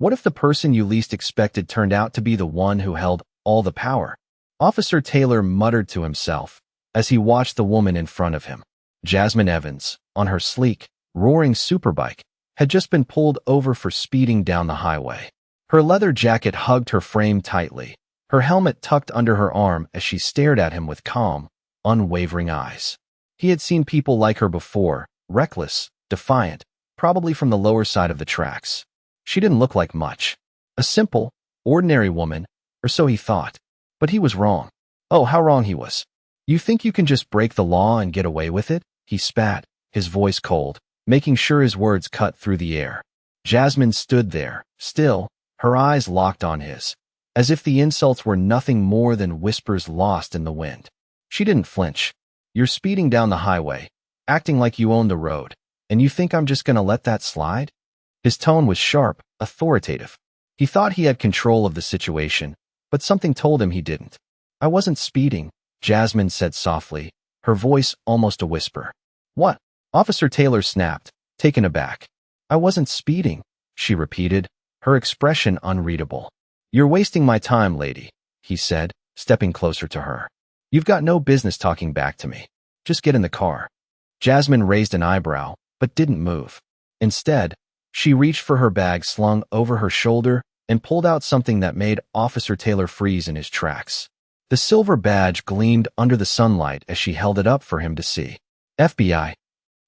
What if the person you least expected turned out to be the one who held all the power? Officer Taylor muttered to himself as he watched the woman in front of him. Jasmine Evans, on her sleek, roaring superbike, had just been pulled over for speeding down the highway. Her leather jacket hugged her frame tightly, her helmet tucked under her arm as she stared at him with calm, unwavering eyes. He had seen people like her before, reckless, defiant, probably from the lower side of the tracks. She didn't look like much. A simple, ordinary woman, or so he thought. But he was wrong. Oh, how wrong he was. You think you can just break the law and get away with it? He spat, his voice cold, making sure his words cut through the air. Jasmine stood there, still, her eyes locked on his, as if the insults were nothing more than whispers lost in the wind. She didn't flinch. You're speeding down the highway, acting like you own the road, and you think I'm just gonna let that slide? His tone was sharp, authoritative. He thought he had control of the situation, but something told him he didn't. I wasn't speeding, Jasmine said softly, her voice almost a whisper. What? Officer Taylor snapped, taken aback. I wasn't speeding, she repeated, her expression unreadable. You're wasting my time, lady, he said, stepping closer to her. You've got no business talking back to me. Just get in the car. Jasmine raised an eyebrow, but didn't move. Instead, she reached for her bag slung over her shoulder and pulled out something that made Officer Taylor freeze in his tracks. The silver badge gleamed under the sunlight as she held it up for him to see. FBI.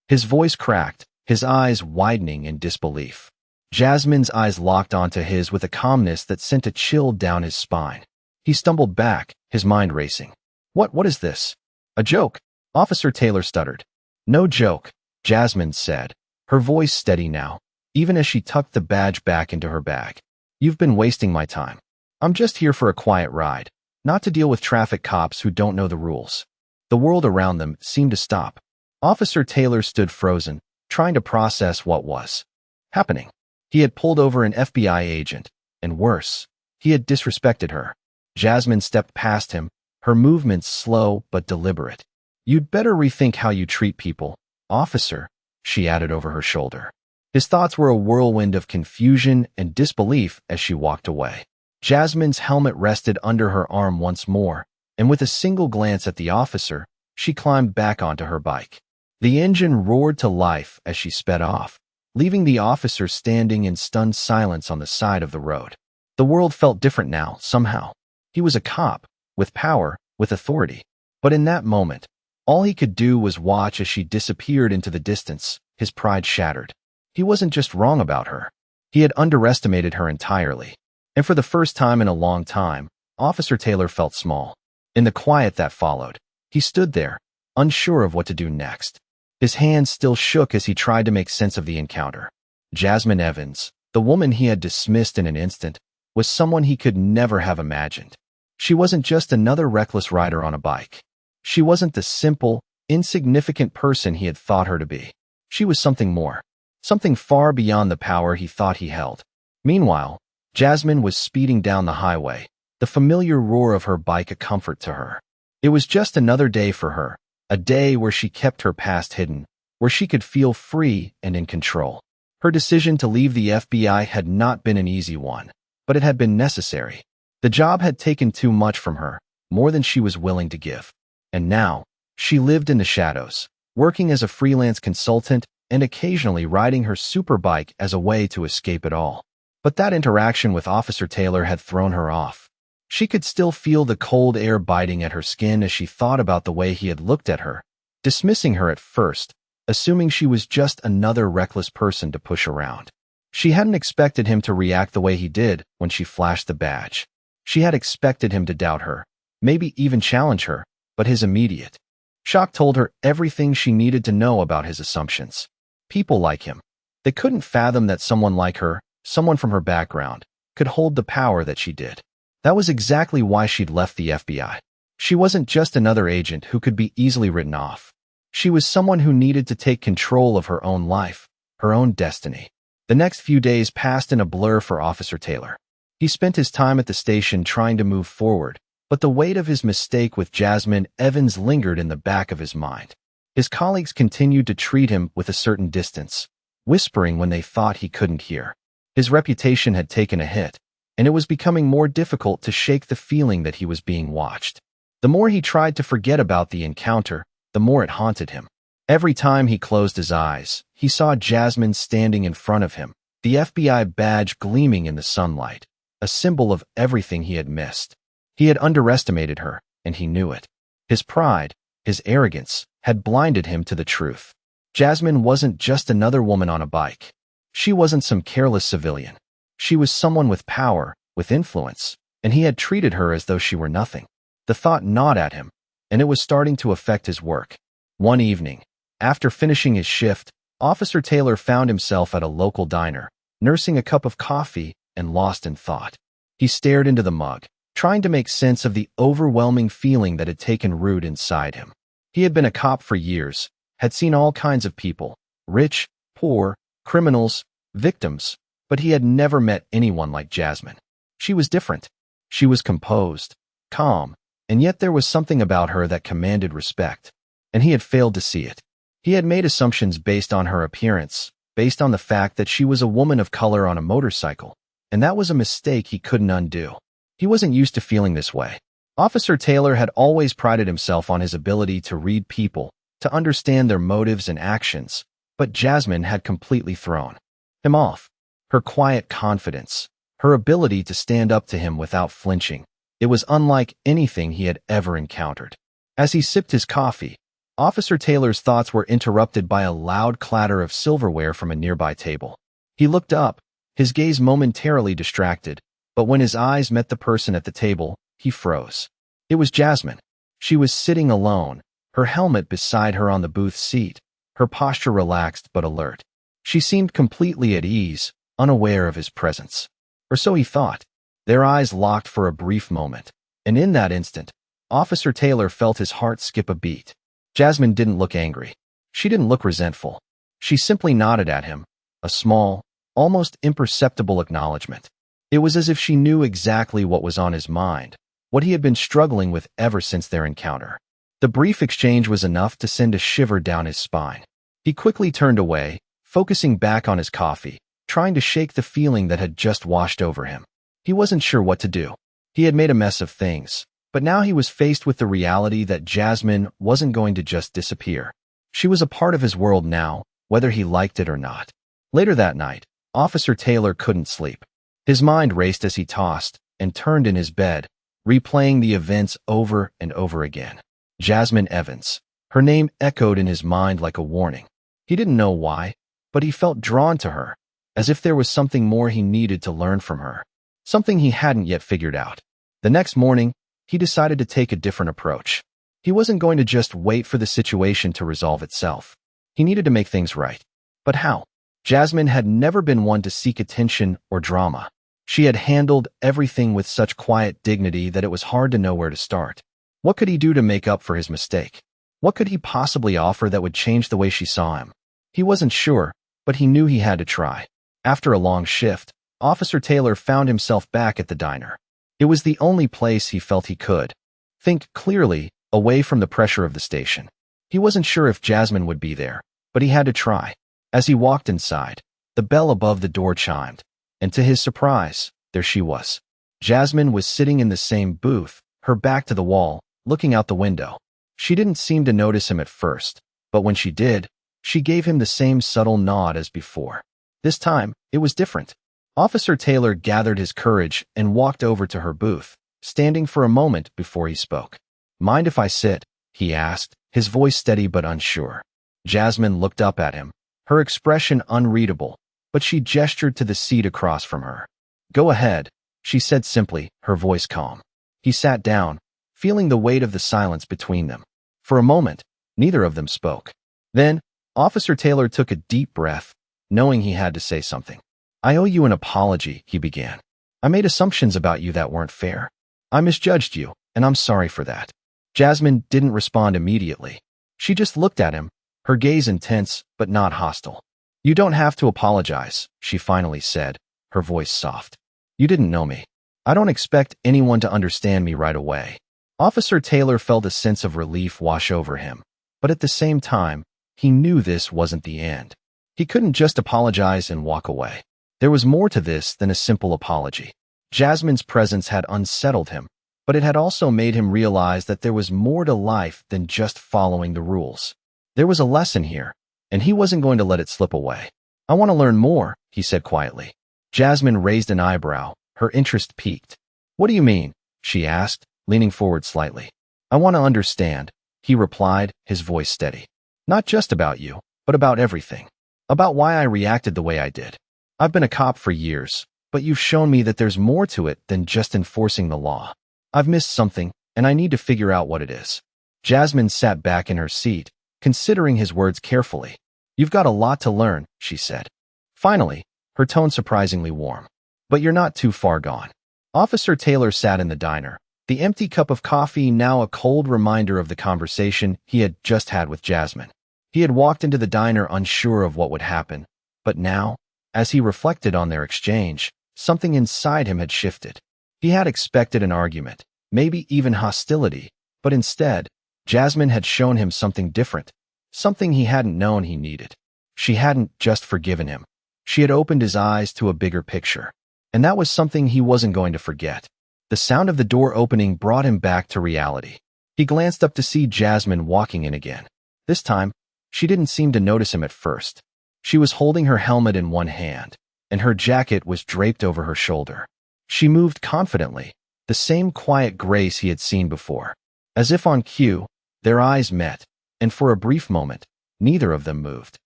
His voice cracked, his eyes widening in disbelief. Jasmine's eyes locked onto his with a calmness that sent a chill down his spine. He stumbled back, his mind racing. What is this? A joke? Officer Taylor stuttered. No joke, Jasmine said, her voice steady now, even as she tucked the badge back into her bag. You've been wasting my time. I'm just here for a quiet ride, not to deal with traffic cops who don't know the rules. The world around them seemed to stop. Officer Taylor stood frozen, trying to process what was happening. He had pulled over an FBI agent, and worse, he had disrespected her. Jasmine stepped past him, her movements slow but deliberate. You'd better rethink how you treat people, officer, she added over her shoulder. His thoughts were a whirlwind of confusion and disbelief as she walked away. Jasmine's helmet rested under her arm once more, and with a single glance at the officer, she climbed back onto her bike. The engine roared to life as she sped off, leaving the officer standing in stunned silence on the side of the road. The world felt different now, somehow. He was a cop, with power, with authority. But in that moment, all he could do was watch as she disappeared into the distance, his pride shattered. He wasn't just wrong about her. He had underestimated her entirely. And for the first time in a long time, Officer Taylor felt small. In the quiet that followed, he stood there, unsure of what to do next. His hands still shook as he tried to make sense of the encounter. Jasmine Evans, the woman he had dismissed in an instant, was someone he could never have imagined. She wasn't just another reckless rider on a bike. She wasn't the simple, insignificant person he had thought her to be. She was something more, something far beyond the power he thought he held. Meanwhile, Jasmine was speeding down the highway, the familiar roar of her bike a comfort to her. It was just another day for her, a day where she kept her past hidden, where she could feel free and in control. Her decision to leave the FBI had not been an easy one, but it had been necessary. The job had taken too much from her, more than she was willing to give. And now, she lived in the shadows, working as a freelance consultant and occasionally riding her superbike as a way to escape it all. But that interaction with Officer Taylor had thrown her off. She could still feel the cold air biting at her skin as she thought about the way he had looked at her, dismissing her at first, assuming she was just another reckless person to push around. She hadn't expected him to react the way he did when she flashed the badge. She had expected him to doubt her, maybe even challenge her, but his immediate shock told her everything she needed to know about his assumptions. People like him. They couldn't fathom that someone like her, someone from her background, could hold the power that she did. That was exactly why she'd left the FBI. She wasn't just another agent who could be easily written off. She was someone who needed to take control of her own life, her own destiny. The next few days passed in a blur for Officer Taylor. He spent his time at the station trying to move forward, but the weight of his mistake with Jasmine Evans lingered in the back of his mind. His colleagues continued to treat him with a certain distance, whispering when they thought he couldn't hear. His reputation had taken a hit, and it was becoming more difficult to shake the feeling that he was being watched. The more he tried to forget about the encounter, the more it haunted him. Every time he closed his eyes, he saw Jasmine standing in front of him, the FBI badge gleaming in the sunlight, a symbol of everything he had missed. He had underestimated her, and he knew it. His pride, his arrogance, had blinded him to the truth. Jasmine wasn't just another woman on a bike. She wasn't some careless civilian. She was someone with power, with influence, and he had treated her as though she were nothing. The thought gnawed at him, and it was starting to affect his work. One evening, after finishing his shift, Officer Taylor found himself at a local diner, nursing a cup of coffee and lost in thought. He stared into the mug, trying to make sense of the overwhelming feeling that had taken root inside him. He had been a cop for years, had seen all kinds of people, rich, poor, criminals, victims, but he had never met anyone like Jasmine. She was different. She was composed, calm, and yet there was something about her that commanded respect, and he had failed to see it. He had made assumptions based on her appearance, based on the fact that she was a woman of color on a motorcycle, and that was a mistake he couldn't undo. He wasn't used to feeling this way. Officer Taylor had always prided himself on his ability to read people, to understand their motives and actions, but Jasmine had completely thrown him off. Her quiet confidence, her ability to stand up to him without flinching, it was unlike anything he had ever encountered. As he sipped his coffee, Officer Taylor's thoughts were interrupted by a loud clatter of silverware from a nearby table. He looked up, his gaze momentarily distracted, but when his eyes met the person at the table, he froze. It was Jasmine. She was sitting alone, her helmet beside her on the booth seat, her posture relaxed but alert. She seemed completely at ease, unaware of his presence. Or so he thought. Their eyes locked for a brief moment, and in that instant, Officer Taylor felt his heart skip a beat. Jasmine didn't look angry. She didn't look resentful. She simply nodded at him, a small, almost imperceptible acknowledgement. It was as if she knew exactly what was on his mind, what he had been struggling with ever since their encounter. The brief exchange was enough to send a shiver down his spine. He quickly turned away, focusing back on his coffee, trying to shake the feeling that had just washed over him. He wasn't sure what to do. He had made a mess of things, but now he was faced with the reality that Jasmine wasn't going to just disappear. She was a part of his world now, whether he liked it or not. Later that night, Officer Taylor couldn't sleep. His mind raced as he tossed and turned in his bed, replaying the events over and over again. Jasmine Evans. Her name echoed in his mind like a warning. He didn't know why, but he felt drawn to her, as if there was something more he needed to learn from her, something he hadn't yet figured out. The next morning, he decided to take a different approach. He wasn't going to just wait for the situation to resolve itself. He needed to make things right. But how? Jasmine had never been one to seek attention or drama. She had handled everything with such quiet dignity that it was hard to know where to start. What could he do to make up for his mistake? What could he possibly offer that would change the way she saw him? He wasn't sure, but he knew he had to try. After a long shift, Officer Taylor found himself back at the diner. It was the only place he felt he could think clearly, away from the pressure of the station. He wasn't sure if Jasmine would be there, but he had to try. As he walked inside, the bell above the door chimed, and to his surprise, there she was. Jasmine was sitting in the same booth, her back to the wall, looking out the window. She didn't seem to notice him at first, but when she did, she gave him the same subtle nod as before. This time, it was different. Officer Taylor gathered his courage and walked over to her booth, standing for a moment before he spoke. "Mind if I sit?" he asked, his voice steady but unsure. Jasmine looked up at him, her expression unreadable, but she gestured to the seat across from her. "Go ahead," she said simply, her voice calm. He sat down, feeling the weight of the silence between them. For a moment, neither of them spoke. Then, Officer Taylor took a deep breath, knowing he had to say something. "I owe you an apology," he began. "I made assumptions about you that weren't fair. I misjudged you, and I'm sorry for that." Jasmine didn't respond immediately. She just looked at him, her gaze intense but not hostile. "You don't have to apologize," she finally said, her voice soft. "You didn't know me. I don't expect anyone to understand me right away." Officer Taylor felt a sense of relief wash over him, but at the same time, he knew this wasn't the end. He couldn't just apologize and walk away. There was more to this than a simple apology. Jasmine's presence had unsettled him, but it had also made him realize that there was more to life than just following the rules. There was a lesson here, and he wasn't going to let it slip away. "I want to learn more," he said quietly. Jasmine raised an eyebrow, her interest piqued. "What do you mean?" she asked, leaning forward slightly. "I want to understand," he replied, his voice steady. "Not just about you, but about everything. About why I reacted the way I did. I've been a cop for years, but you've shown me that there's more to it than just enforcing the law. I've missed something, and I need to figure out what it is." Jasmine sat back in her seat, considering his words carefully. "You've got a lot to learn," she said. Finally, her tone surprisingly warm. "But you're not too far gone." Officer Taylor sat in the diner, the empty cup of coffee now a cold reminder of the conversation he had just had with Jasmine. He had walked into the diner unsure of what would happen, but now, as he reflected on their exchange, something inside him had shifted. He had expected an argument, maybe even hostility, but instead, Jasmine had shown him something different, something he hadn't known he needed. She hadn't just forgiven him. She had opened his eyes to a bigger picture, and that was something he wasn't going to forget. The sound of the door opening brought him back to reality. He glanced up to see Jasmine walking in again. This time, she didn't seem to notice him at first. She was holding her helmet in one hand, and her jacket was draped over her shoulder. She moved confidently, the same quiet grace he had seen before. As if on cue, their eyes met, and for a brief moment, neither of them moved.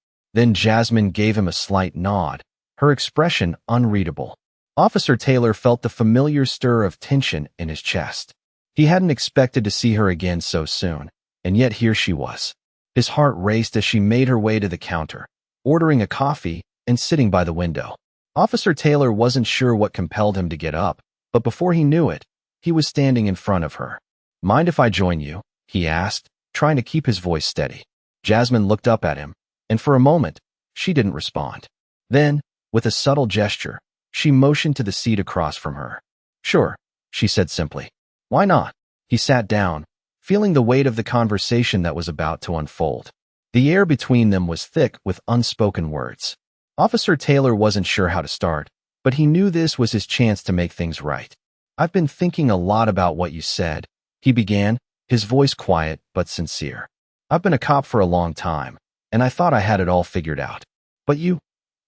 Then Jasmine gave him a slight nod, her expression unreadable. Officer Taylor felt the familiar stir of tension in his chest. He hadn't expected to see her again so soon, and yet here she was. His heart raced as she made her way to the counter, ordering a coffee and sitting by the window. Officer Taylor wasn't sure what compelled him to get up, but before he knew it, he was standing in front of her. "Mind if I join you?" he asked, trying to keep his voice steady. Jasmine looked up at him, and for a moment, she didn't respond. Then, with a subtle gesture, she motioned to the seat across from her. "Sure," she said simply. "Why not?" He sat down, feeling the weight of the conversation that was about to unfold. The air between them was thick with unspoken words. Officer Taylor wasn't sure how to start, but he knew this was his chance to make things right. "I've been thinking a lot about what you said," he began, his voice quiet but sincere. "I've been a cop for a long time, and I thought I had it all figured out. But you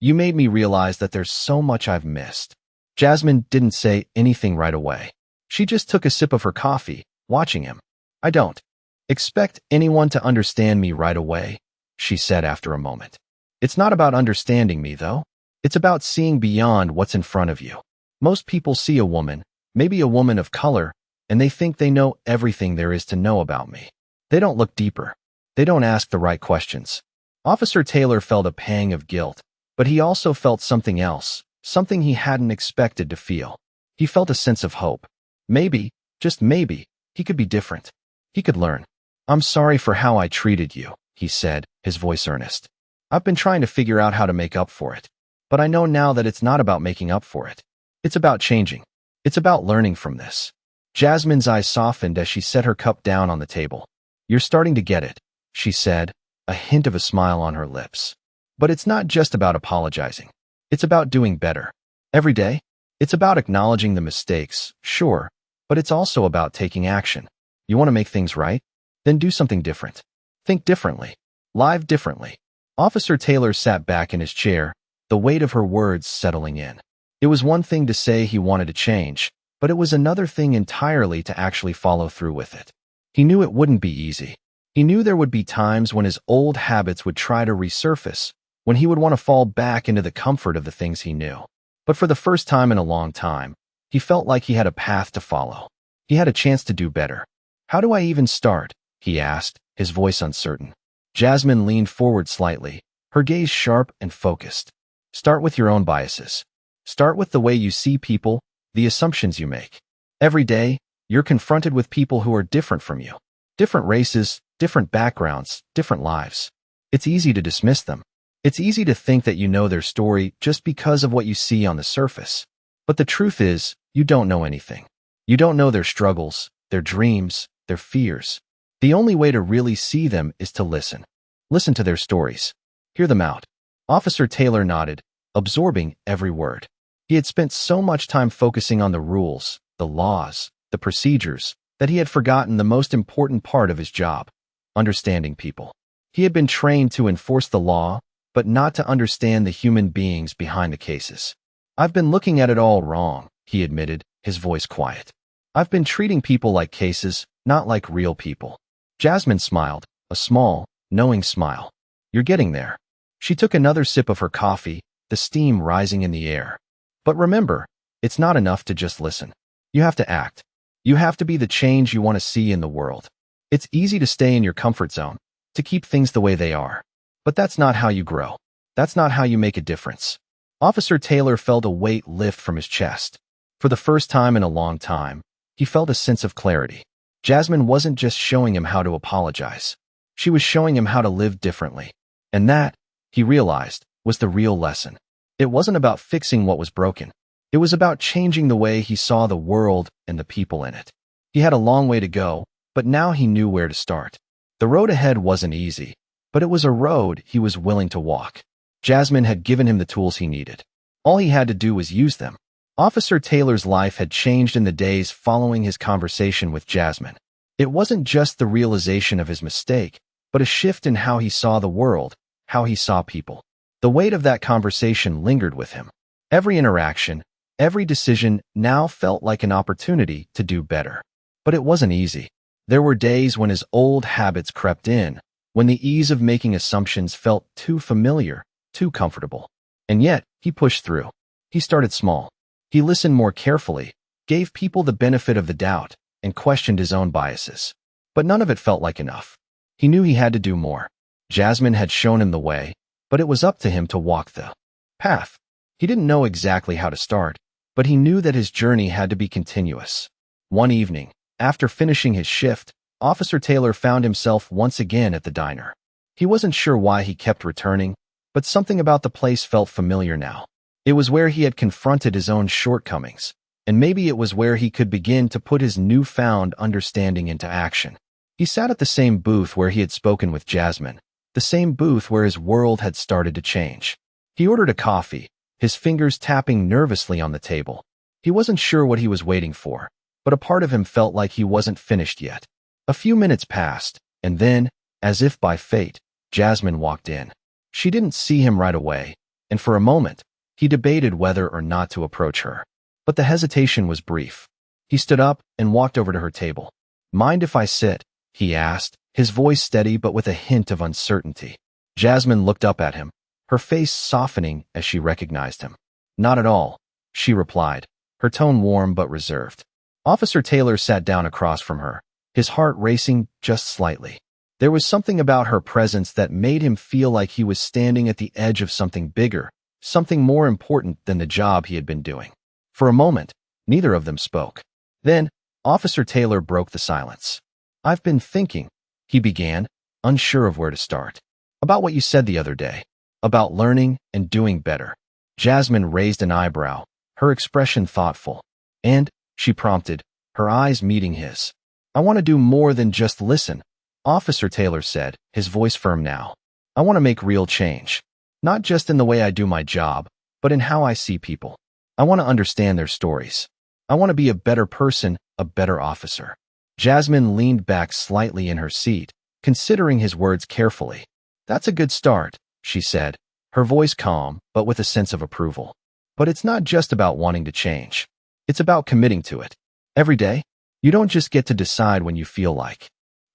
made me realize that there's so much I've missed." Jasmine didn't say anything right away. She just took a sip of her coffee, watching him. "I don't expect anyone to understand me right away," she said after a moment. "It's not about understanding me, though. It's about seeing beyond what's in front of you. Most people see a woman, maybe a woman of color, and they think they know everything there is to know about me. They don't look deeper. They don't ask the right questions." Officer Taylor felt a pang of guilt, but he also felt something else, something he hadn't expected to feel. He felt a sense of hope. Maybe, just maybe, he could be different. He could learn. "I'm sorry for how I treated you," he said, his voice earnest. "I've been trying to figure out how to make up for it. But I know now that it's not about making up for it. It's about changing. It's about learning from this." Jasmine's eyes softened as she set her cup down on the table. "You're starting to get it," she said, a hint of a smile on her lips. "But it's not just about apologizing. It's about doing better. Every day, it's about acknowledging the mistakes, sure, but it's also about taking action. You want to make things right? Then do something different. Think differently. Live differently." Officer Taylor sat back in his chair, the weight of her words settling in. It was one thing to say he wanted to change, but it was another thing entirely to actually follow through with it. He knew it wouldn't be easy. He knew there would be times when his old habits would try to resurface, when he would want to fall back into the comfort of the things he knew. But for the first time in a long time, he felt like he had a path to follow. He had a chance to do better. "How do I even start?" he asked, his voice uncertain. Jasmine leaned forward slightly, her gaze sharp and focused. "Start with your own biases. Start with the way you see people, the assumptions you make. Every day, you're confronted with people who are different from you. Different races, different backgrounds, different lives. It's easy to dismiss them. It's easy to think that you know their story just because of what you see on the surface. But the truth is, you don't know anything. You don't know their struggles, their dreams, their fears. The only way to really see them is to listen. Listen to their stories. Hear them out." Officer Taylor nodded, absorbing every word. He had spent so much time focusing on the rules, the laws, the procedures, that he had forgotten the most important part of his job: understanding people. He had been trained to enforce the law, but not to understand the human beings behind the cases. "I've been looking at it all wrong," he admitted, his voice quiet. "I've been treating people like cases, not like real people." Jasmine smiled, a small, knowing smile. "You're getting there." She took another sip of her coffee, the steam rising in the air. "But remember, it's not enough to just listen. You have to act. You have to be the change you want to see in the world. It's easy to stay in your comfort zone, to keep things the way they are. But that's not how you grow. That's not how you make a difference." Officer Taylor felt a weight lift from his chest. For the first time in a long time, he felt a sense of clarity. Jasmine wasn't just showing him how to apologize. She was showing him how to live differently. And that, he realized, was the real lesson. It wasn't about fixing what was broken. It was about changing the way he saw the world and the people in it. He had a long way to go, but now he knew where to start. The road ahead wasn't easy, but it was a road he was willing to walk. Jasmine had given him the tools he needed. All he had to do was use them. Officer Taylor's life had changed in the days following his conversation with Jasmine. It wasn't just the realization of his mistake, but a shift in how he saw the world, how he saw people. The weight of that conversation lingered with him. Every interaction, every decision now felt like an opportunity to do better. But it wasn't easy. There were days when his old habits crept in, when the ease of making assumptions felt too familiar, too comfortable. And yet, he pushed through. He started small. He listened more carefully, gave people the benefit of the doubt, and questioned his own biases. But none of it felt like enough. He knew he had to do more. Jasmine had shown him the way, but it was up to him to walk the path. He didn't know exactly how to start, but he knew that his journey had to be continuous. One evening, after finishing his shift, Officer Taylor found himself once again at the diner. He wasn't sure why he kept returning, but something about the place felt familiar now. It was where he had confronted his own shortcomings, and maybe it was where he could begin to put his newfound understanding into action. He sat at the same booth where he had spoken with Jasmine, the same booth where his world had started to change. He ordered a coffee, his fingers tapping nervously on the table. He wasn't sure what he was waiting for, but a part of him felt like he wasn't finished yet. A few minutes passed, and then, as if by fate, Jasmine walked in. She didn't see him right away, and for a moment, he debated whether or not to approach her. But the hesitation was brief. He stood up and walked over to her table. "Mind if I sit?" he asked, his voice steady but with a hint of uncertainty. Jasmine looked up at him, her face softening as she recognized him. "Not at all," she replied, her tone warm but reserved. Officer Taylor sat down across from her, his heart racing just slightly. There was something about her presence that made him feel like he was standing at the edge of something bigger, something more important than the job he had been doing. For a moment, neither of them spoke. Then, Officer Taylor broke the silence. "I've been thinking," he began, unsure of where to start. "About what you said the other day. About learning and doing better." Jasmine raised an eyebrow, her expression thoughtful. "And," she prompted, her eyes meeting his. "I want to do more than just listen," Officer Taylor said, his voice firm now. "I want to make real change. Not just in the way I do my job, but in how I see people. I want to understand their stories. I want to be a better person, a better officer." Jasmine leaned back slightly in her seat, considering his words carefully. "That's a good start," she said, her voice calm, but with a sense of approval. "But it's not just about wanting to change. It's about committing to it. Every day, you don't just get to decide when you feel like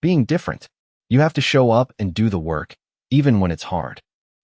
being different. You have to show up and do the work, even when it's hard."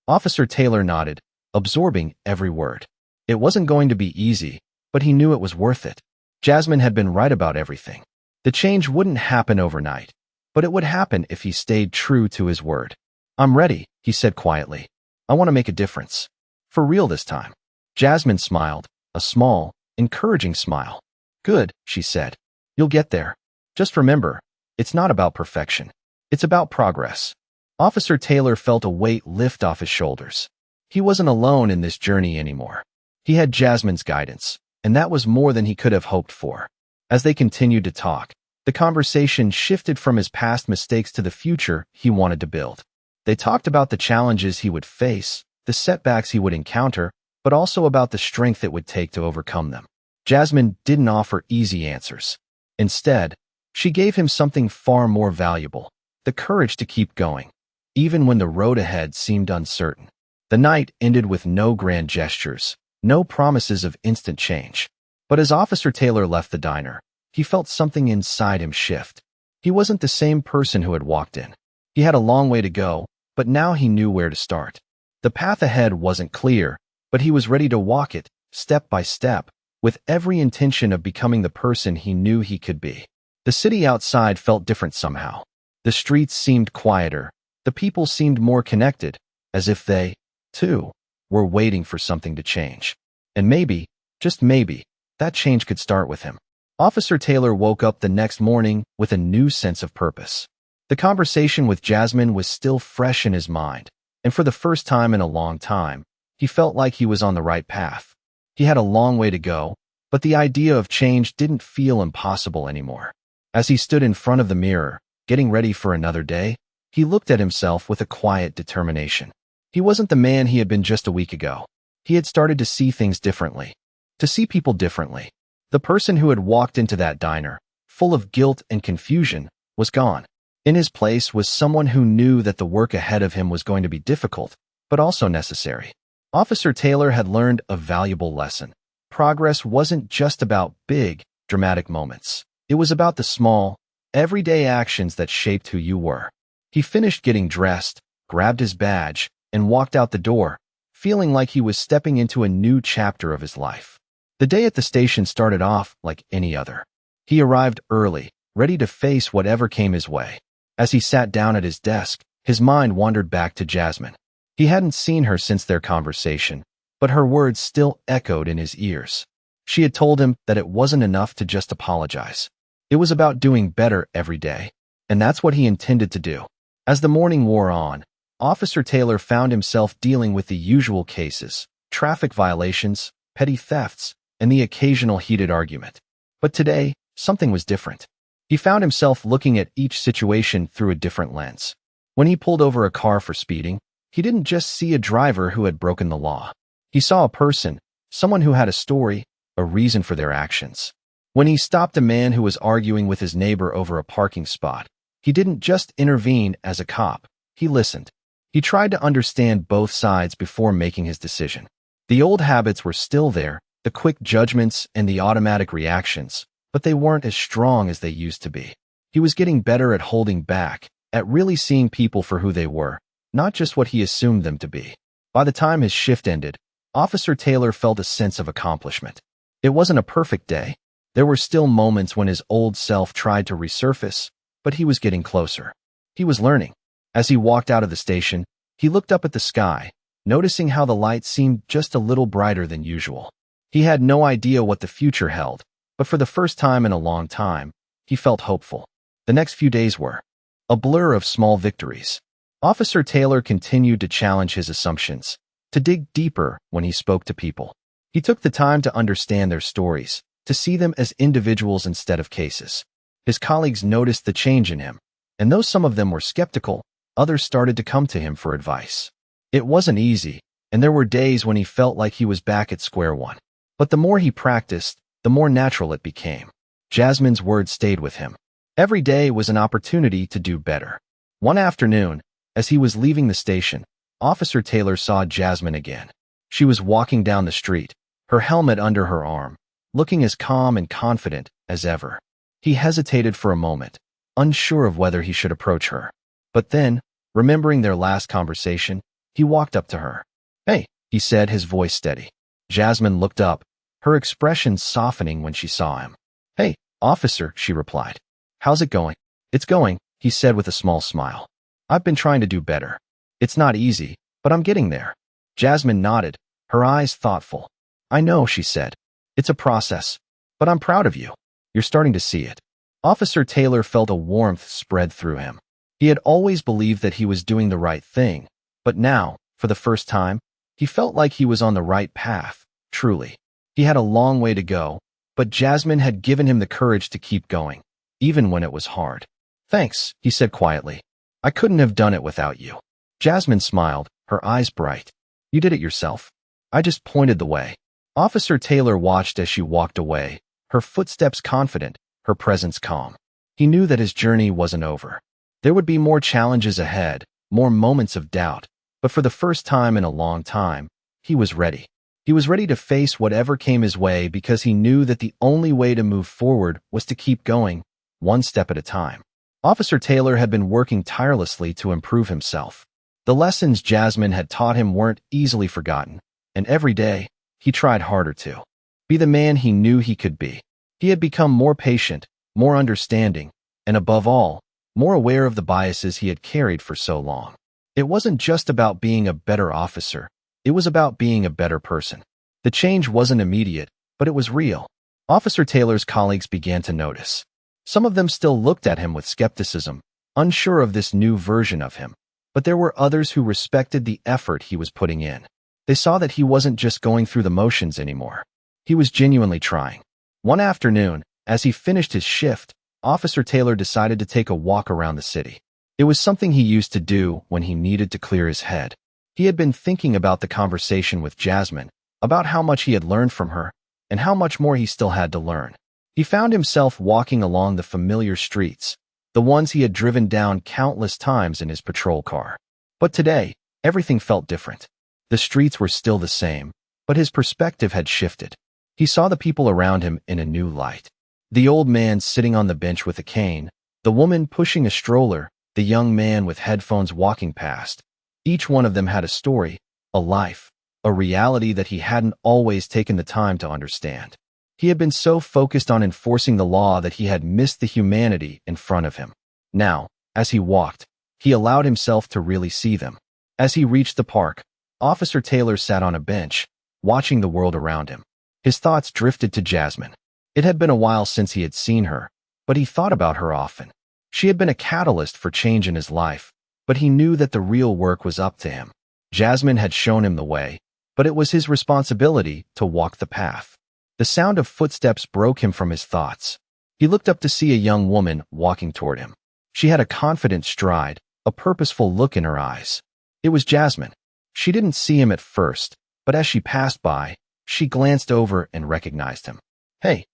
Officer Taylor nodded, absorbing every word. It wasn't going to be easy, but he knew it was worth it. Jasmine had been right about everything. The change wouldn't happen overnight, but it would happen if he stayed true to his word. "I'm ready," he said quietly. "I want to make a difference. For real this time." Jasmine smiled, a small, encouraging smile. "Good," she said. "You'll get there. Just remember, it's not about perfection. It's about progress." Officer Taylor felt a weight lift off his shoulders. He wasn't alone in this journey anymore. He had Jasmine's guidance, and that was more than he could have hoped for. As they continued to talk, the conversation shifted from his past mistakes to the future he wanted to build. They talked about the challenges he would face, the setbacks he would encounter, but also about the strength it would take to overcome them. Jasmine didn't offer easy answers. Instead, she gave him something far more valuable, the courage to keep going, even when the road ahead seemed uncertain. The night ended with no grand gestures, no promises of instant change. But as Officer Taylor left the diner, he felt something inside him shift. He wasn't the same person who had walked in. He had a long way to go, but now he knew where to start. The path ahead wasn't clear, but he was ready to walk it, step by step, with every intention of becoming the person he knew he could be. The city outside felt different somehow. The streets seemed quieter, the people seemed more connected, as if they, too, were waiting for something to change. And maybe, just maybe, that change could start with him. Officer Taylor woke up the next morning with a new sense of purpose. The conversation with Jasmine was still fresh in his mind, and for the first time in a long time, he felt like he was on the right path. He had a long way to go, but the idea of change didn't feel impossible anymore. As he stood in front of the mirror, getting ready for another day, he looked at himself with a quiet determination. He wasn't the man he had been just a week ago. He had started to see things differently, to see people differently. The person who had walked into that diner, full of guilt and confusion, was gone. In his place was someone who knew that the work ahead of him was going to be difficult, but also necessary. Officer Taylor had learned a valuable lesson. Progress wasn't just about big, dramatic moments. It was about the small, everyday actions that shaped who you were. He finished getting dressed, grabbed his badge, and walked out the door, feeling like he was stepping into a new chapter of his life. The day at the station started off like any other. He arrived early, ready to face whatever came his way. As he sat down at his desk, his mind wandered back to Jasmine. He hadn't seen her since their conversation, but her words still echoed in his ears. She had told him that it wasn't enough to just apologize. It was about doing better every day, and that's what he intended to do. As the morning wore on, Officer Taylor found himself dealing with the usual cases, traffic violations, petty thefts, and the occasional heated argument. But today, something was different. He found himself looking at each situation through a different lens. When he pulled over a car for speeding, he didn't just see a driver who had broken the law. He saw a person, someone who had a story, a reason for their actions. When he stopped a man who was arguing with his neighbor over a parking spot, he didn't just intervene as a cop, he listened. He tried to understand both sides before making his decision. The old habits were still there, the quick judgments and the automatic reactions, but they weren't as strong as they used to be. He was getting better at holding back, at really seeing people for who they were, not just what he assumed them to be. By the time his shift ended, Officer Taylor felt a sense of accomplishment. It wasn't a perfect day. There were still moments when his old self tried to resurface, but he was getting closer. He was learning. As he walked out of the station, he looked up at the sky, noticing how the light seemed just a little brighter than usual. He had no idea what the future held, but for the first time in a long time, he felt hopeful. The next few days were a blur of small victories. Officer Taylor continued to challenge his assumptions, to dig deeper when he spoke to people. He took the time to understand their stories, to see them as individuals instead of cases. His colleagues noticed the change in him, and though some of them were skeptical, others started to come to him for advice. It wasn't easy, and there were days when he felt like he was back at square one. But the more he practiced, the more natural it became. Jasmine's words stayed with him. Every day was an opportunity to do better. One afternoon, as he was leaving the station, Officer Taylor saw Jasmine again. She was walking down the street, her helmet under her arm, looking as calm and confident as ever. He hesitated for a moment, unsure of whether he should approach her. But then, remembering their last conversation, he walked up to her. "Hey," he said, his voice steady. Jasmine looked up, her expression softening when she saw him. "Hey, officer," she replied. "How's it going?" "It's going," he said with a small smile. "I've been trying to do better. It's not easy, but I'm getting there." Jasmine nodded, her eyes thoughtful. "I know," she said. "It's a process, but I'm proud of you. You're starting to see it." Officer Taylor felt a warmth spread through him. He had always believed that he was doing the right thing, but now, for the first time, he felt like he was on the right path, truly. He had a long way to go, but Jasmine had given him the courage to keep going, even when it was hard. "Thanks," he said quietly. "I couldn't have done it without you." Jasmine smiled, her eyes bright. "You did it yourself. I just pointed the way. Officer Taylor watched as she walked away, her footsteps confident, her presence calm. He knew that his journey wasn't over. There would be more challenges ahead, more moments of doubt, but for the first time in a long time, he was ready. He was ready to face whatever came his way because he knew that the only way to move forward was to keep going, one step at a time. Officer Taylor had been working tirelessly to improve himself. The lessons Jasmine had taught him weren't easily forgotten, and every day, he tried harder to be the man he knew he could be. He had become more patient, more understanding, and above all, more aware of the biases he had carried for so long. It wasn't just about being a better officer, it was about being a better person. The change wasn't immediate, but it was real. Officer Taylor's colleagues began to notice. Some of them still looked at him with skepticism, unsure of this new version of him, but there were others who respected the effort he was putting in. They saw that he wasn't just going through the motions anymore. He was genuinely trying. One afternoon, as he finished his shift, Officer Taylor decided to take a walk around the city. It was something he used to do when he needed to clear his head. He had been thinking about the conversation with Jasmine, about how much he had learned from her, and how much more he still had to learn. He found himself walking along the familiar streets, the ones he had driven down countless times in his patrol car. But today, everything felt different. The streets were still the same, but his perspective had shifted. He saw the people around him in a new light. The old man sitting on the bench with a cane, the woman pushing a stroller, the young man with headphones walking past. Each one of them had a story, a life, a reality that he hadn't always taken the time to understand. He had been so focused on enforcing the law that he had missed the humanity in front of him. Now, as he walked, he allowed himself to really see them. As he reached the park, Officer Taylor sat on a bench, watching the world around him. His thoughts drifted to Jasmine. It had been a while since he had seen her, but he thought about her often. She had been a catalyst for change in his life, but he knew that the real work was up to him. Jasmine had shown him the way, but it was his responsibility to walk the path. The sound of footsteps broke him from his thoughts. He looked up to see a young woman walking toward him. She had a confident stride, a purposeful look in her eyes. It was Jasmine. She didn't see him at first, but as she passed by, she glanced over and recognized him. "Hey,"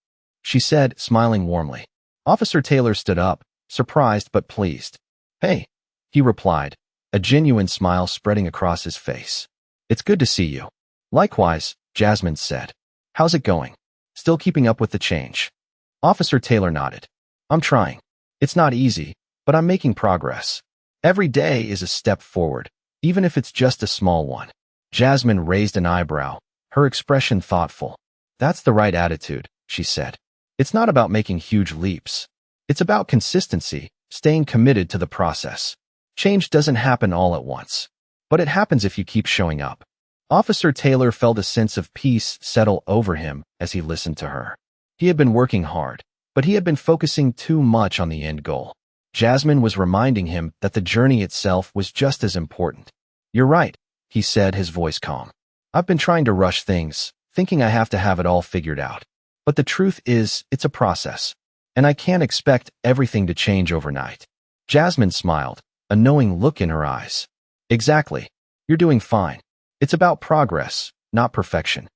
she said, smiling warmly. Officer Taylor stood up, surprised but pleased. "Hey," he replied, a genuine smile spreading across his face. "It's good to see you." "Likewise," Jasmine said. "How's it going? Still keeping up with the change?" Officer Taylor nodded. "I'm trying. It's not easy, but I'm making progress. Every day is a step forward, even if it's just a small one." Jasmine raised an eyebrow, her expression thoughtful. "That's the right attitude," she said. "It's not about making huge leaps. It's about consistency, staying committed to the process. Change doesn't happen all at once, but it happens if you keep showing up." Officer Taylor felt a sense of peace settle over him as he listened to her. He had been working hard, but he had been focusing too much on the end goal. Jasmine was reminding him that the journey itself was just as important. "You're right," he said, his voice calm. "I've been trying to rush things, thinking I have to have it all figured out. But the truth is, it's a process, and I can't expect everything to change overnight." Jasmine smiled, a knowing look in her eyes. "Exactly. You're doing fine. It's about progress, not perfection."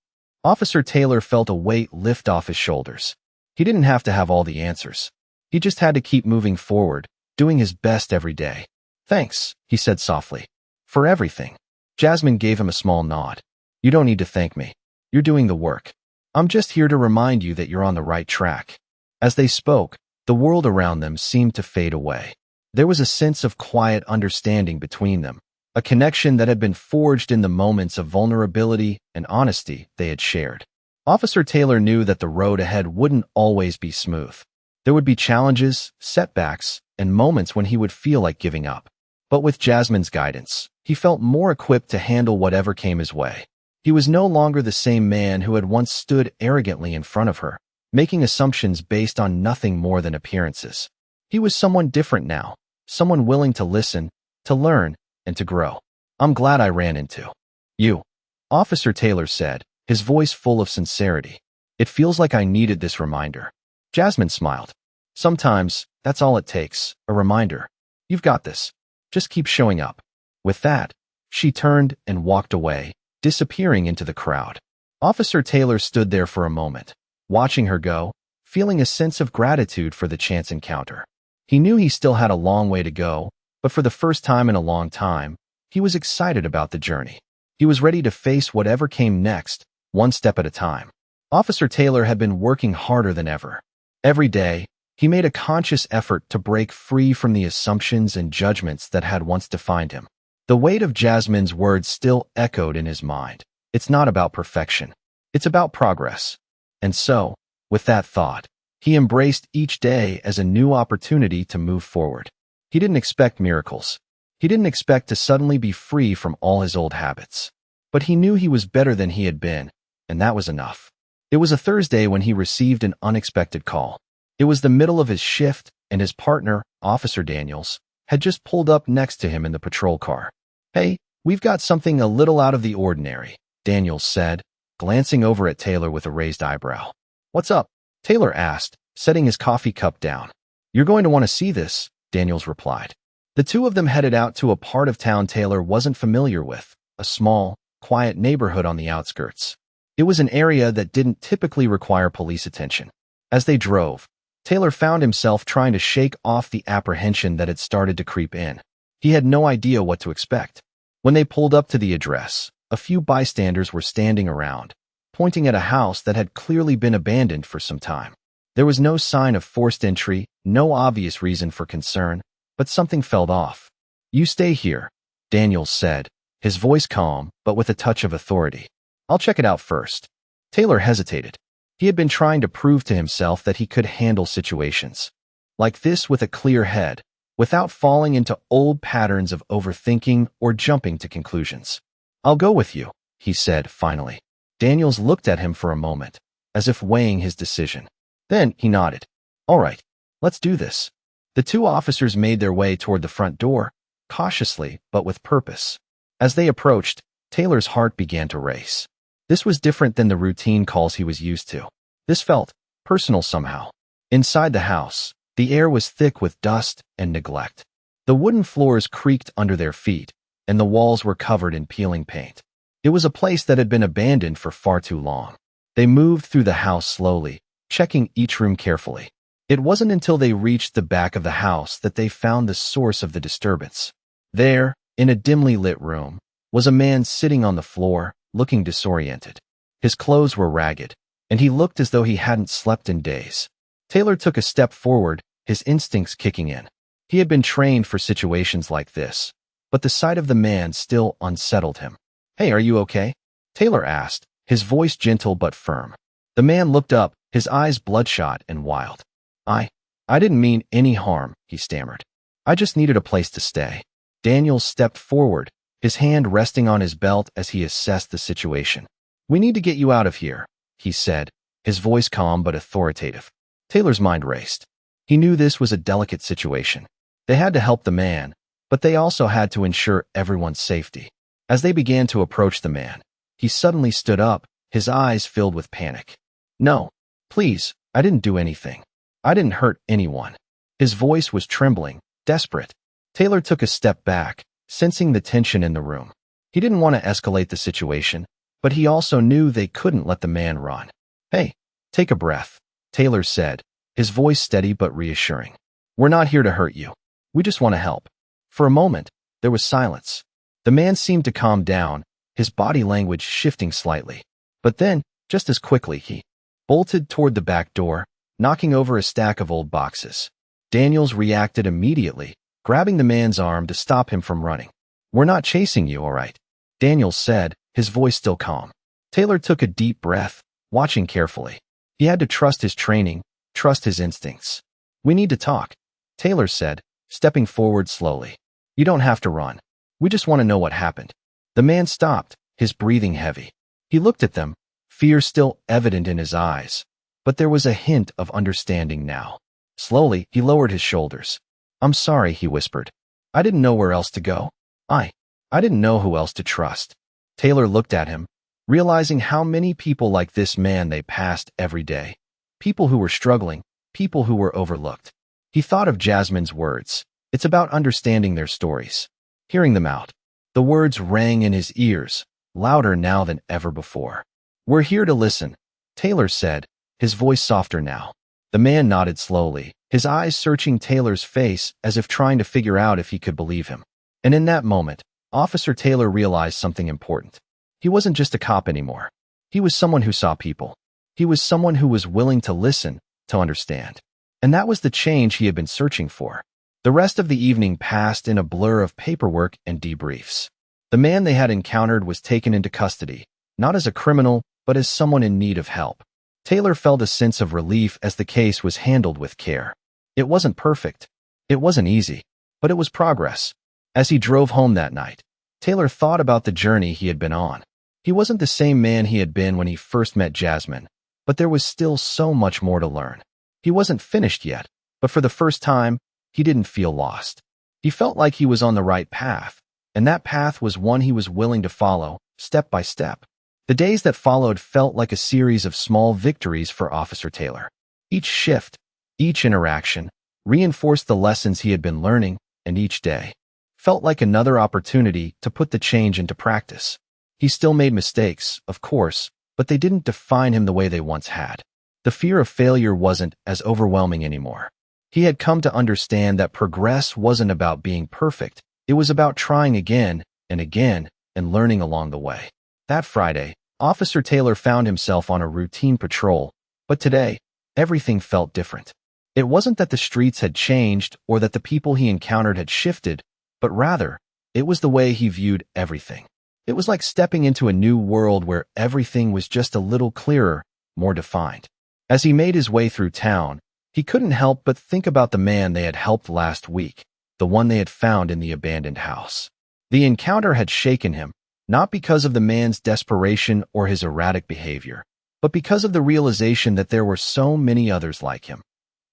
Officer Taylor felt a weight lift off his shoulders. He didn't have to have all the answers. He just had to keep moving forward, doing his best every day. "Thanks," he said softly. "For everything." Jasmine gave him a small nod. "You don't need to thank me. You're doing the work. I'm just here to remind you that you're on the right track." As they spoke, the world around them seemed to fade away. There was a sense of quiet understanding between them, a connection that had been forged in the moments of vulnerability and honesty they had shared. Officer Taylor knew that the road ahead wouldn't always be smooth. There would be challenges, setbacks, and moments when he would feel like giving up. But with Jasmine's guidance, he felt more equipped to handle whatever came his way. He was no longer the same man who had once stood arrogantly in front of her, making assumptions based on nothing more than appearances. He was someone different now, someone willing to listen, to learn, and to grow. "I'm glad I ran into you," Officer Taylor said, his voice full of sincerity. "It feels like I needed this reminder." Jasmine smiled. "Sometimes, that's all it takes, a reminder. You've got this. Just keep showing up." With that, she turned and walked away, disappearing into the crowd. Officer Taylor stood there for a moment, watching her go, feeling a sense of gratitude for the chance encounter. He knew he still had a long way to go, but for the first time in a long time, he was excited about the journey. He was ready to face whatever came next, one step at a time. Officer Taylor had been working harder than ever. Every day, he made a conscious effort to break free from the assumptions and judgments that had once defined him. The weight of Jasmine's words still echoed in his mind. It's not about perfection. It's about progress. And so, with that thought, he embraced each day as a new opportunity to move forward. He didn't expect miracles. He didn't expect to suddenly be free from all his old habits. But he knew he was better than he had been, and that was enough. It was a Thursday when he received an unexpected call. It was the middle of his shift, and his partner, Officer Daniels, had just pulled up next to him in the patrol car. "Hey, we've got something a little out of the ordinary," Daniels said, glancing over at Taylor with a raised eyebrow. "What's up?" Taylor asked, setting his coffee cup down. "You're going to want to see this," Daniels replied. The two of them headed out to a part of town Taylor wasn't familiar with, a small, quiet neighborhood on the outskirts. It was an area that didn't typically require police attention. As they drove, Taylor found himself trying to shake off the apprehension that had started to creep in. He had no idea what to expect. When they pulled up to the address, a few bystanders were standing around, pointing at a house that had clearly been abandoned for some time. There was no sign of forced entry, no obvious reason for concern, but something felt off. "You stay here," Daniels said, his voice calm but with a touch of authority. "I'll check it out first." Taylor hesitated. He had been trying to prove to himself that he could handle situations like this with a clear head, without falling into old patterns of overthinking or jumping to conclusions. "I'll go with you," he said finally. Daniels looked at him for a moment, as if weighing his decision. Then he nodded. "All right, let's do this." The two officers made their way toward the front door, cautiously but with purpose. As they approached, Taylor's heart began to race. This was different than the routine calls he was used to. This felt personal somehow. Inside the house, the air was thick with dust and neglect. The wooden floors creaked under their feet, and the walls were covered in peeling paint. It was a place that had been abandoned for far too long. They moved through the house slowly, checking each room carefully. It wasn't until they reached the back of the house that they found the source of the disturbance. There, in a dimly lit room, was a man sitting on the floor, looking disoriented. His clothes were ragged, and he looked as though he hadn't slept in days. Taylor took a step forward, his instincts kicking in. He had been trained for situations like this, but the sight of the man still unsettled him. "Hey, are you okay?" Taylor asked, his voice gentle but firm. The man looked up, his eyes bloodshot and wild. I didn't mean any harm," he stammered. "I just needed a place to stay." Daniels stepped forward, his hand resting on his belt as he assessed the situation. "We need to get you out of here," he said, his voice calm but authoritative. Taylor's mind raced. He knew this was a delicate situation. They had to help the man, but they also had to ensure everyone's safety. As they began to approach the man, he suddenly stood up, his eyes filled with panic. "No, please, I didn't do anything. I didn't hurt anyone." His voice was trembling, desperate. Taylor took a step back, sensing the tension in the room. He didn't want to escalate the situation, but he also knew they couldn't let the man run. "Hey, take a breath," Taylor said, his voice steady but reassuring. "We're not here to hurt you. We just want to help." For a moment, there was silence. The man seemed to calm down, his body language shifting slightly. But then, just as quickly, he bolted toward the back door, knocking over a stack of old boxes. Daniels reacted immediately, grabbing the man's arm to stop him from running. "We're not chasing you, all right," Daniels said, his voice still calm. Taylor took a deep breath, watching carefully. He had to trust his training, trust his instincts. "We need to talk," Taylor said, stepping forward slowly. "You don't have to run. We just want to know what happened." The man stopped, his breathing heavy. He looked at them, fear still evident in his eyes, but there was a hint of understanding now. Slowly, he lowered his shoulders. "I'm sorry," he whispered. "I didn't know where else to go. I didn't know who else to trust." Taylor looked at him, realizing how many people like this man they passed every day. People who were struggling, people who were overlooked. He thought of Jasmine's words. It's about understanding their stories, hearing them out. The words rang in his ears, louder now than ever before. "We're here to listen," Taylor said, his voice softer now. The man nodded slowly, his eyes searching Taylor's face as if trying to figure out if he could believe him. And in that moment, Officer Taylor realized something important. He wasn't just a cop anymore. He was someone who saw people. He was someone who was willing to listen, to understand. And that was the change he had been searching for. The rest of the evening passed in a blur of paperwork and debriefs. The man they had encountered was taken into custody, not as a criminal, but as someone in need of help. Taylor felt a sense of relief as the case was handled with care. It wasn't perfect. It wasn't easy, but it was progress. As he drove home that night, Taylor thought about the journey he had been on. He wasn't the same man he had been when he first met Jasmine, but there was still so much more to learn. He wasn't finished yet, but for the first time, he didn't feel lost. He felt like he was on the right path, and that path was one he was willing to follow, step by step. The days that followed felt like a series of small victories for Officer Taylor. Each shift, each interaction, reinforced the lessons he had been learning, and each day felt like another opportunity to put the change into practice. He still made mistakes, of course, but they didn't define him the way they once had. The fear of failure wasn't as overwhelming anymore. He had come to understand that progress wasn't about being perfect. It was about trying again and learning along the way. That Friday, Officer Taylor found himself on a routine patrol, but today, everything felt different. It wasn't that the streets had changed or that the people he encountered had shifted, but rather, it was the way he viewed everything. It was like stepping into a new world where everything was just a little clearer, more defined. As he made his way through town, he couldn't help but think about the man they had helped last week, the one they had found in the abandoned house. The encounter had shaken him, not because of the man's desperation or his erratic behavior, but because of the realization that there were so many others like him.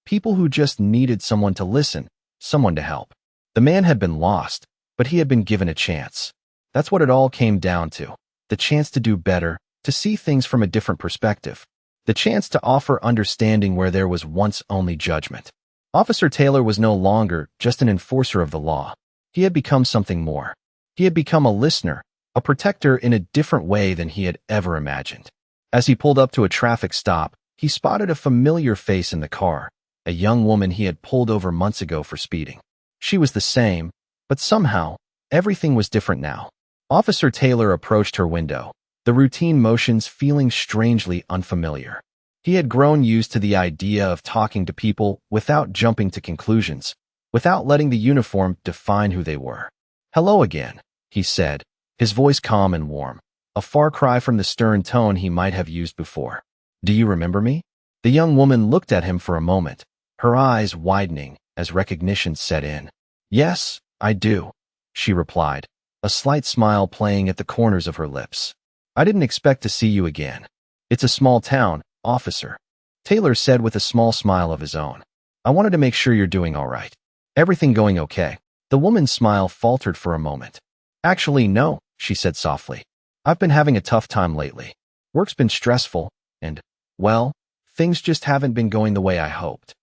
People who just needed someone to listen, someone to help. The man had been lost, but he had been given a chance. That's what it all came down to. The chance to do better, to see things from a different perspective. The chance to offer understanding where there was once only judgment. Officer Taylor was no longer just an enforcer of the law. He had become something more. He had become a listener, a protector in a different way than he had ever imagined. As he pulled up to a traffic stop, he spotted a familiar face in the car, a young woman he had pulled over months ago for speeding. She was the same, but somehow, everything was different now. Officer Taylor approached her window, the routine motions feeling strangely unfamiliar. He had grown used to the idea of talking to people without jumping to conclusions, without letting the uniform define who they were. "Hello again," he said, his voice calm and warm, a far cry from the stern tone he might have used before. "Do you remember me?" The young woman looked at him for a moment, her eyes widening as recognition set in. "Yes, I do," she replied, a slight smile playing at the corners of her lips. "I didn't expect to see you again. It's a small town, officer," Taylor said with a small smile of his own. "I wanted to make sure you're doing all right. Everything going okay?" The woman's smile faltered for a moment. "Actually, no," she said softly. "I've been having a tough time lately. Work's been stressful, and, well, things just haven't been going the way I hoped."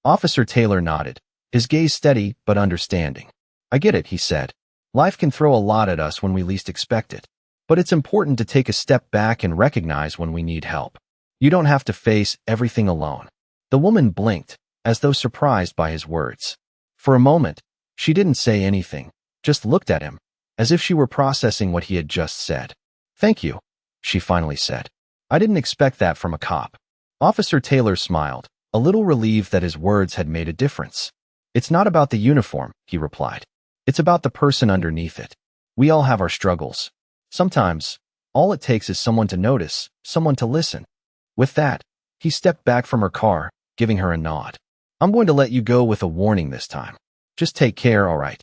Officer Taylor nodded, his gaze steady but understanding. "I get it," he said. "Life can throw a lot at us when we least expect it. But it's important to take a step back and recognize when we need help. You don't have to face everything alone." The woman blinked, as though surprised by his words. For a moment, she didn't say anything, just looked at him, as if she were processing what he had just said. "Thank you," she finally said. "I didn't expect that from a cop." Officer Taylor smiled, a little relieved that his words had made a difference. "It's not about the uniform," he replied. "It's about the person underneath it. We all have our struggles. Sometimes, all it takes is someone to notice, someone to listen." With that, he stepped back from her car, giving her a nod. "I'm going to let you go with a warning this time. Just take care, all right?"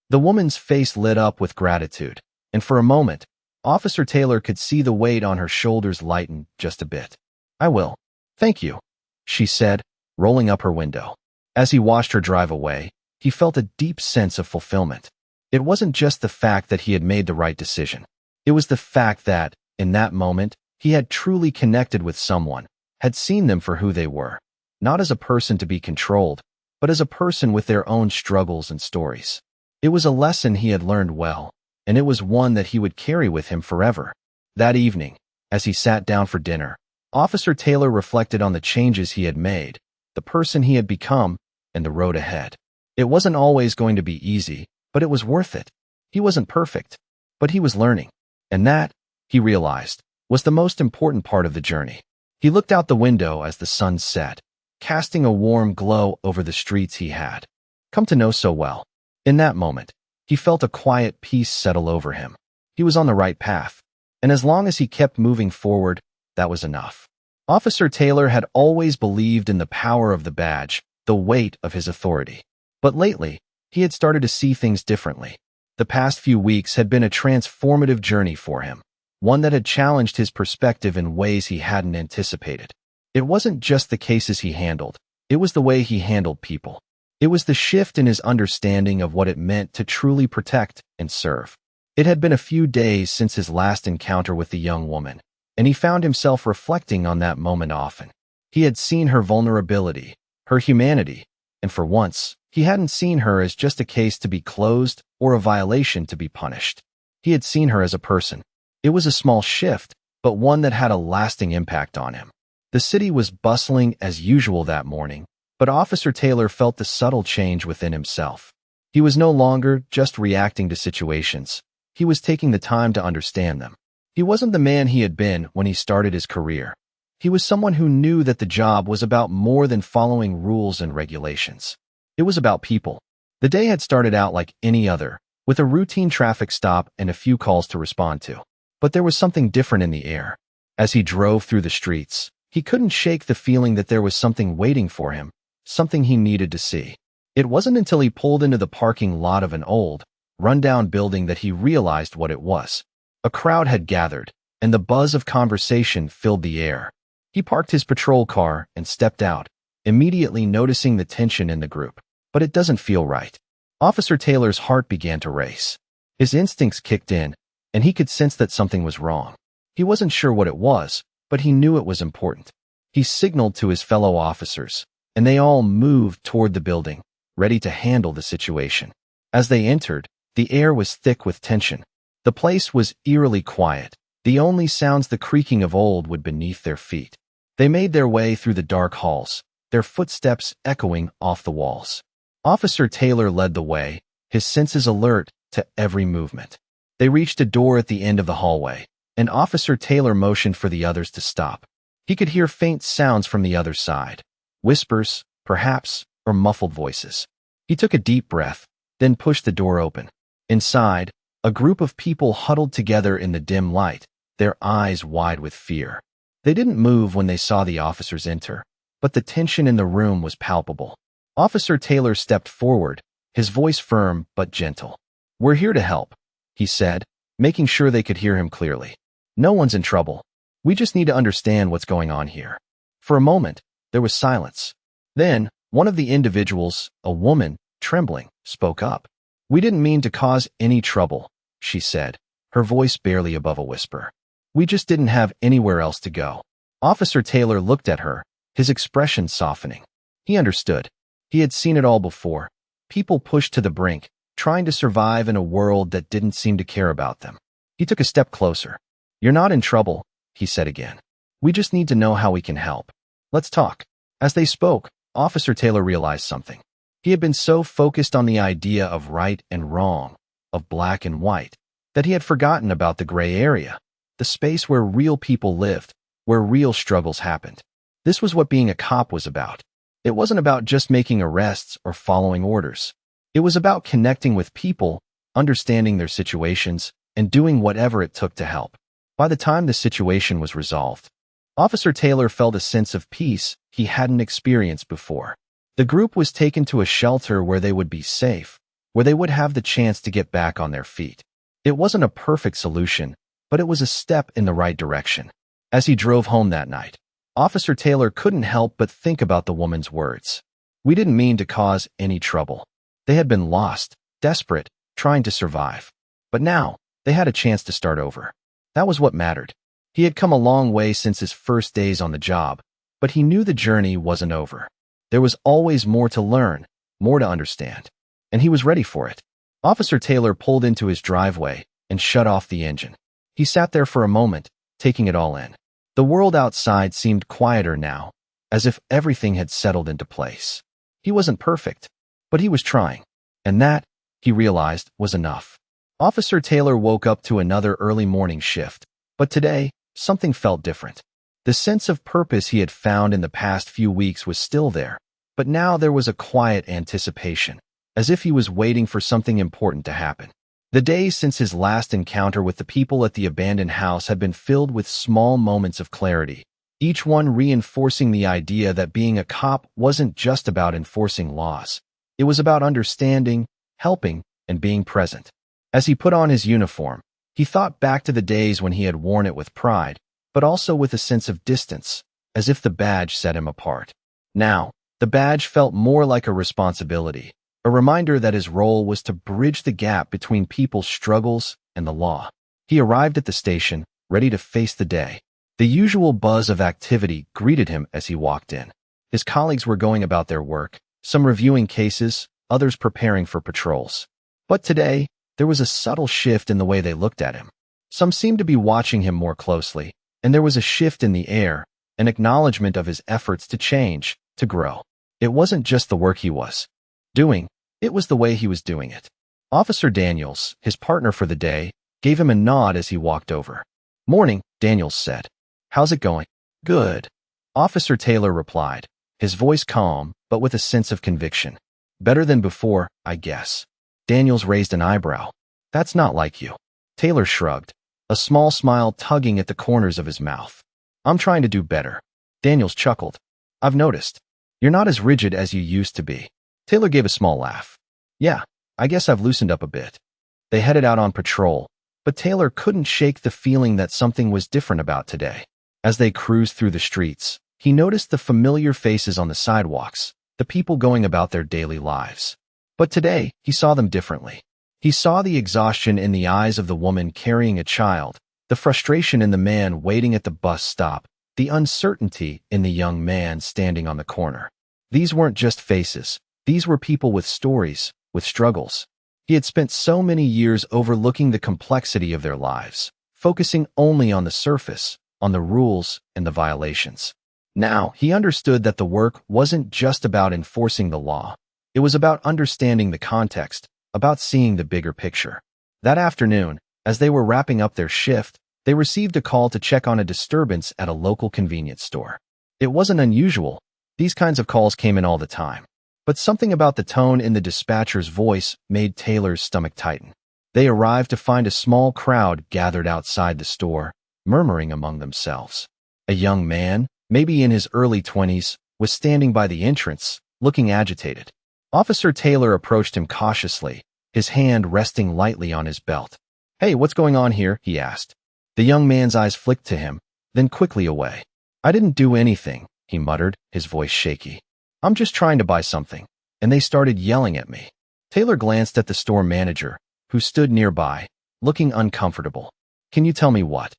The woman's face lit up with gratitude, and for a moment, Officer Taylor could see the weight on her shoulders lighten just a bit. "I will. Thank you," she said, rolling up her window. As he watched her drive away, he felt a deep sense of fulfillment. It wasn't just the fact that he had made the right decision. It was the fact that, in that moment, he had truly connected with someone, had seen them for who they were, not as a person to be controlled, but as a person with their own struggles and stories. It was a lesson he had learned well, and it was one that he would carry with him forever. That evening, as he sat down for dinner, Officer Taylor reflected on the changes he had made, the person he had become, and the road ahead. It wasn't always going to be easy, but it was worth it. He wasn't perfect, but he was learning. And that, he realized, was the most important part of the journey. He looked out the window as the sun set, casting a warm glow over the streets he had come to know so well. In that moment, he felt a quiet peace settle over him. He was on the right path, and as long as he kept moving forward, that was enough. Officer Taylor had always believed in the power of the badge, the weight of his authority. But lately, he had started to see things differently. The past few weeks had been a transformative journey for him, one that had challenged his perspective in ways he hadn't anticipated. It wasn't just the cases he handled, it was the way he handled people. It was the shift in his understanding of what it meant to truly protect and serve. It had been a few days since his last encounter with the young woman, and he found himself reflecting on that moment often. He had seen her vulnerability, her humanity, and for once, he hadn't seen her as just a case to be closed or a violation to be punished. He had seen her as a person. It was a small shift, but one that had a lasting impact on him. The city was bustling as usual that morning, but Officer Taylor felt the subtle change within himself. He was no longer just reacting to situations. He was taking the time to understand them. He wasn't the man he had been when he started his career. He was someone who knew that the job was about more than following rules and regulations. It was about people. The day had started out like any other, with a routine traffic stop and a few calls to respond to. But there was something different in the air. As he drove through the streets, he couldn't shake the feeling that there was something waiting for him, something he needed to see. It wasn't until he pulled into the parking lot of an old, rundown building that he realized what it was. A crowd had gathered, and the buzz of conversation filled the air. He parked his patrol car and stepped out, immediately noticing the tension in the group. But it doesn't feel right. Officer Taylor's heart began to race. His instincts kicked in, and he could sense that something was wrong. He wasn't sure what it was, but he knew it was important. He signaled to his fellow officers, and they all moved toward the building, ready to handle the situation. As they entered, the air was thick with tension. The place was eerily quiet, the only sounds the creaking of old wood beneath their feet. They made their way through the dark halls, their footsteps echoing off the walls. Officer Taylor led the way, his senses alert to every movement. They reached a door at the end of the hallway, and Officer Taylor motioned for the others to stop. He could hear faint sounds from the other side. Whispers, perhaps, or muffled voices. He took a deep breath, then pushed the door open. Inside, a group of people huddled together in the dim light, their eyes wide with fear. They didn't move when they saw the officers enter, but the tension in the room was palpable. Officer Taylor stepped forward, his voice firm but gentle. "We're here to help," he said, making sure they could hear him clearly. "No one's in trouble. We just need to understand what's going on here." For a moment, there was silence. Then, one of the individuals, a woman, trembling, spoke up. "We didn't mean to cause any trouble," she said, her voice barely above a whisper. "We just didn't have anywhere else to go." Officer Taylor looked at her, his expression softening. He understood. He had seen it all before. People pushed to the brink, trying to survive in a world that didn't seem to care about them. He took a step closer. "You're not in trouble," he said again. "We just need to know how we can help. Let's talk." As they spoke, Officer Taylor realized something. He had been so focused on the idea of right and wrong, of black and white, that he had forgotten about the gray area, the space where real people lived, where real struggles happened. This was what being a cop was about. It wasn't about just making arrests or following orders. It was about connecting with people, understanding their situations, and doing whatever it took to help. By the time the situation was resolved, Officer Taylor felt a sense of peace he hadn't experienced before. The group was taken to a shelter where they would be safe, where they would have the chance to get back on their feet. It wasn't a perfect solution, but it was a step in the right direction. As he drove home that night, Officer Taylor couldn't help but think about the woman's words. "We didn't mean to cause any trouble." They had been lost, desperate, trying to survive. But now, they had a chance to start over. That was what mattered. He had come a long way since his first days on the job, but he knew the journey wasn't over. There was always more to learn, more to understand, and he was ready for it. Officer Taylor pulled into his driveway and shut off the engine. He sat there for a moment, taking it all in. The world outside seemed quieter now, as if everything had settled into place. He wasn't perfect, but he was trying. And that, he realized, was enough. Officer Taylor woke up to another early morning shift, but today, something felt different. The sense of purpose he had found in the past few weeks was still there, but now there was a quiet anticipation, as if he was waiting for something important to happen. The days since his last encounter with the people at the abandoned house had been filled with small moments of clarity, each one reinforcing the idea that being a cop wasn't just about enforcing laws. It was about understanding, helping, and being present. As he put on his uniform, he thought back to the days when he had worn it with pride, but also with a sense of distance, as if the badge set him apart. Now, the badge felt more like a responsibility, a reminder that his role was to bridge the gap between people's struggles and the law. He arrived at the station, ready to face the day. The usual buzz of activity greeted him as he walked in. His colleagues were going about their work, some reviewing cases, others preparing for patrols. But today, there was a subtle shift in the way they looked at him. Some seemed to be watching him more closely, and there was a shift in the air, an acknowledgement of his efforts to change, to grow. It wasn't just the work he was doing, it was the way he was doing it. Officer Daniels, his partner for the day, gave him a nod as he walked over. "Morning," Daniels said. "How's it going?" "Good," Officer Taylor replied, his voice calm, but with a sense of conviction. "Better than before, I guess." Daniels raised an eyebrow. "That's not like you." Taylor shrugged, a small smile tugging at the corners of his mouth. "I'm trying to do better." Daniels chuckled. "I've noticed. You're not as rigid as you used to be." Taylor gave a small laugh. "Yeah, I guess I've loosened up a bit." They headed out on patrol, but Taylor couldn't shake the feeling that something was different about today. As they cruised through the streets, he noticed the familiar faces on the sidewalks, the people going about their daily lives. But today, he saw them differently. He saw the exhaustion in the eyes of the woman carrying a child, the frustration in the man waiting at the bus stop, the uncertainty in the young man standing on the corner. These weren't just faces. These were people with stories, with struggles. He had spent so many years overlooking the complexity of their lives, focusing only on the surface, on the rules and the violations. Now, he understood that the work wasn't just about enforcing the law. It was about understanding the context, about seeing the bigger picture. That afternoon, as they were wrapping up their shift, they received a call to check on a disturbance at a local convenience store. It wasn't unusual. These kinds of calls came in all the time. But something about the tone in the dispatcher's voice made Taylor's stomach tighten. They arrived to find a small crowd gathered outside the store, murmuring among themselves. A young man, maybe in his early 20s, was standing by the entrance, looking agitated. Officer Taylor approached him cautiously, his hand resting lightly on his belt. "Hey, what's going on here?" he asked. The young man's eyes flicked to him, then quickly away. "I didn't do anything," he muttered, his voice shaky. "I'm just trying to buy something." And they started yelling at me. Taylor glanced at the store manager, who stood nearby, looking uncomfortable. "Can you tell me what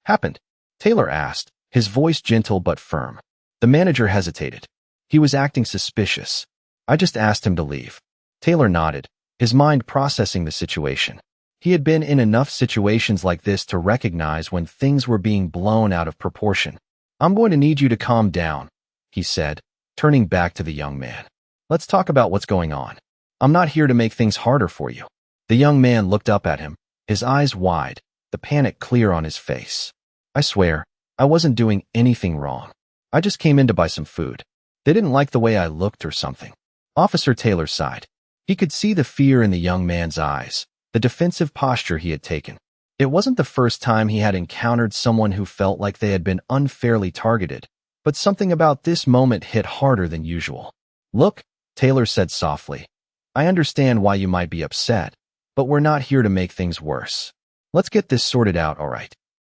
happened?" Taylor asked, his voice gentle but firm. The manager hesitated. He was acting suspicious. "I just asked him to leave." Taylor nodded, his mind processing the situation. He had been in enough situations like this to recognize when things were being blown out of proportion. "I'm going to need you to calm down," he said, turning back to the young man. "Let's talk about what's going on. I'm not here to make things harder for you." The young man looked up at him, his eyes wide, the panic clear on his face. "I swear, I wasn't doing anything wrong. I just came in to buy some food. They didn't like the way I looked or something." Officer Taylor sighed. He could see the fear in the young man's eyes, the defensive posture he had taken. It wasn't the first time he had encountered someone who felt like they had been unfairly targeted, but something about this moment hit harder than usual. "Look," Taylor said softly, "I understand why you might be upset, but we're not here to make things worse. Let's get this sorted out, all right?"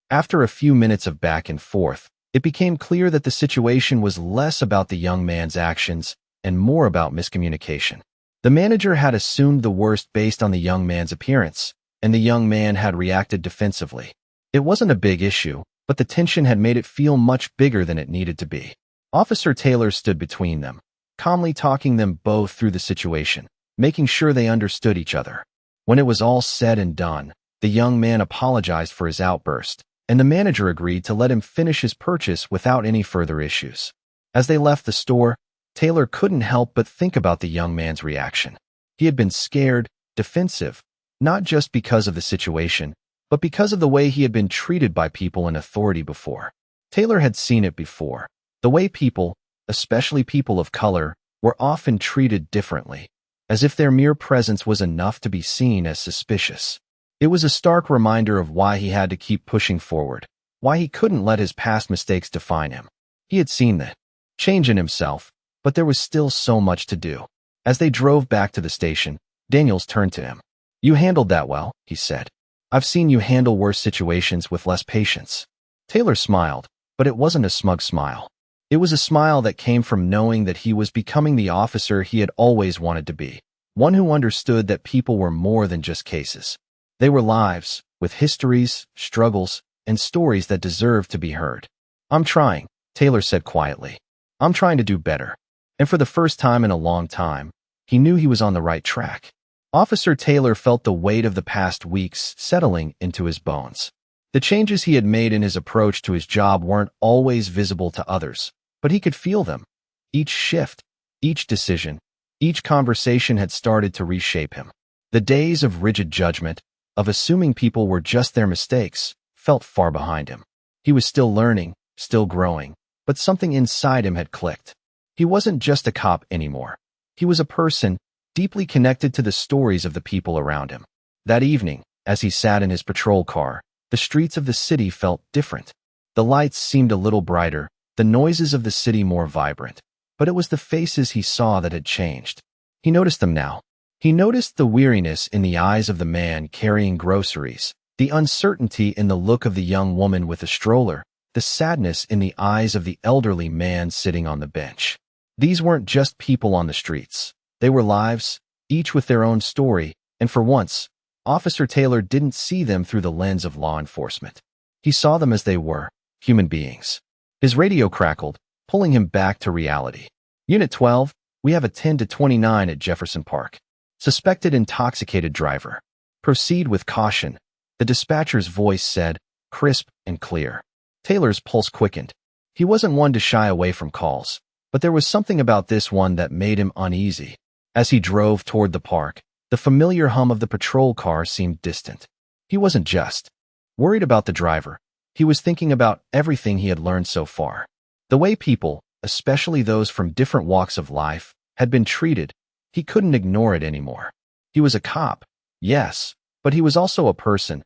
After a few minutes of back and forth, it became clear that the situation was less about the young man's actions and more about miscommunication. The manager had assumed the worst based on the young man's appearance, and the young man had reacted defensively. It wasn't a big issue, but the tension had made it feel much bigger than it needed to be. Officer Taylor stood between them, calmly talking them both through the situation, making sure they understood each other. When it was all said and done, The young man apologized for his outburst, and the manager agreed to let him finish his purchase without any further issues. As they left the store, Taylor couldn't help but think about the young man's reaction. He had been scared, defensive, not just because of the situation, but because of the way he had been treated by people in authority before. Taylor had seen it before. The way people, especially people of color, were often treated differently, as if their mere presence was enough to be seen as suspicious. It was a stark reminder of why he had to keep pushing forward, why he couldn't let his past mistakes define him. He had seen that change in himself, but there was still so much to do. As they drove back to the station, Daniels turned to him. "You handled that well," he said. "I've seen you handle worse situations with less patience." Taylor smiled, but it wasn't a smug smile. It was a smile that came from knowing that he was becoming the officer he had always wanted to be, one who understood that people were more than just cases. They were lives, with histories, struggles, and stories that deserved to be heard. "I'm trying," Taylor said quietly. "I'm trying to do better." And for the first time in a long time, he knew he was on the right track. Officer Taylor felt the weight of the past weeks settling into his bones. The changes he had made in his approach to his job weren't always visible to others, but he could feel them. Each shift, each decision, each conversation had started to reshape him. The days of rigid judgment, of assuming people were just their mistakes, felt far behind him. He was still learning, still growing, but something inside him had clicked. He wasn't just a cop anymore. He was a person, deeply connected to the stories of the people around him. That evening, as he sat in his patrol car, the streets of the city felt different. The lights seemed a little brighter, the noises of the city more vibrant, but it was the faces he saw that had changed. He noticed them now. He noticed the weariness in the eyes of the man carrying groceries, the uncertainty in the look of the young woman with a stroller, the sadness in the eyes of the elderly man sitting on the bench. These weren't just people on the streets. They were lives, each with their own story, and for once, Officer Taylor didn't see them through the lens of law enforcement. He saw them as they were, human beings. His radio crackled, pulling him back to reality. "Unit 12, we have a 10 to 29 at Jefferson Park. Suspected intoxicated driver. Proceed with caution," the dispatcher's voice said, crisp and clear. Taylor's pulse quickened. He wasn't one to shy away from calls, but there was something about this one that made him uneasy. As he drove toward the park, the familiar hum of the patrol car seemed distant. He wasn't just worried about the driver. He was thinking about everything he had learned so far. The way people, especially those from different walks of life, had been treated. He couldn't ignore it anymore. He was a cop, yes, but he was also a person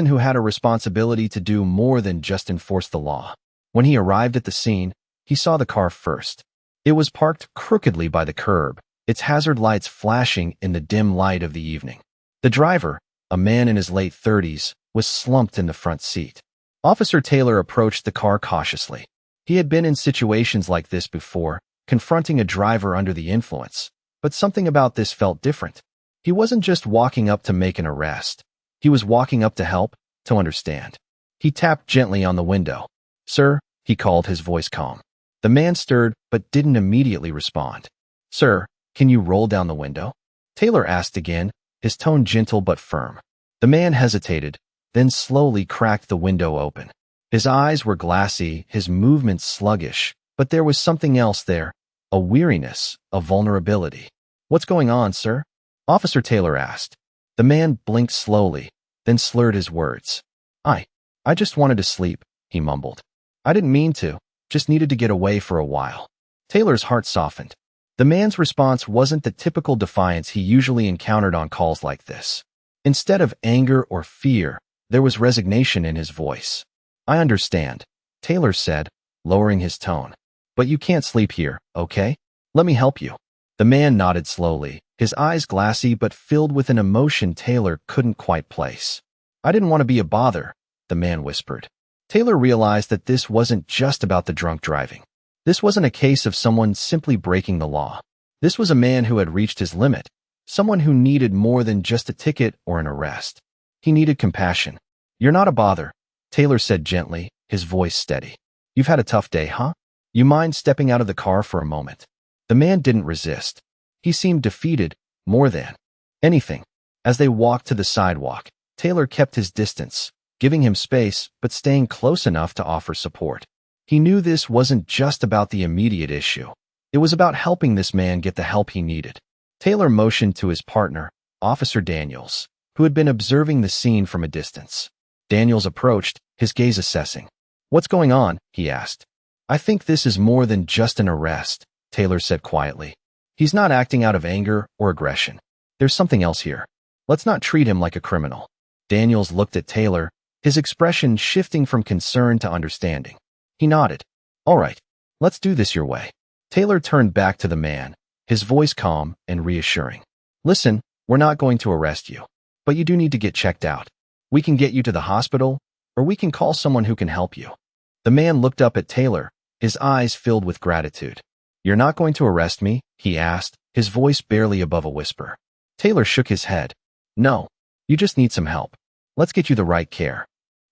who had a responsibility to do more than just enforce the law. When he arrived at the scene, he saw the car first. It was parked crookedly by the curb, its hazard lights flashing in the dim light of the evening. The driver, a man in his late 30s, was slumped in the front seat. Officer Taylor approached the car cautiously. He had been in situations like this before, confronting a driver under the influence, but something about this felt different. He wasn't just walking up to make an arrest. He was walking up to help, to understand. He tapped gently on the window. "Sir," he called, his voice calm. The man stirred, but didn't immediately respond. "Sir, can you roll down the window?" Taylor asked again, his tone gentle but firm. The man hesitated, then slowly cracked the window open. His eyes were glassy, his movements sluggish, but there was something else there, a weariness, a vulnerability. "What's going on, sir?" Officer Taylor asked. The man blinked slowly, then slurred his words. I just wanted to sleep," he mumbled. "I didn't mean to, just needed to get away for a while." Taylor's heart softened. The man's response wasn't the typical defiance he usually encountered on calls like this. Instead of anger or fear, there was resignation in his voice. "I understand," Taylor said, lowering his tone. "But you can't sleep here, okay? Let me help you." The man nodded slowly, his eyes glassy but filled with an emotion Taylor couldn't quite place. "I didn't want to be a bother," the man whispered. Taylor realized that this wasn't just about the drunk driving. This wasn't a case of someone simply breaking the law. This was a man who had reached his limit, someone who needed more than just a ticket or an arrest. He needed compassion. "You're not a bother," Taylor said gently, his voice steady. "You've had a tough day, huh? You mind stepping out of the car for a moment?" The man didn't resist. He seemed defeated, more than anything. As they walked to the sidewalk, Taylor kept his distance, giving him space but staying close enough to offer support. He knew this wasn't just about the immediate issue. It was about helping this man get the help he needed. Taylor motioned to his partner, Officer Daniels, who had been observing the scene from a distance. Daniels approached, his gaze assessing. "What's going on?" he asked. "I think this is more than just an arrest," Taylor said quietly. "He's not acting out of anger or aggression. There's something else here. Let's not treat him like a criminal." Daniels looked at Taylor, his expression shifting from concern to understanding. He nodded. "All right, let's do this your way." Taylor turned back to the man, his voice calm and reassuring. "Listen, we're not going to arrest you, but you do need to get checked out. We can get you to the hospital, or we can call someone who can help you." The man looked up at Taylor, his eyes filled with gratitude. "You're not going to arrest me?" he asked, his voice barely above a whisper. Taylor shook his head. "No, you just need some help. Let's get you the right care."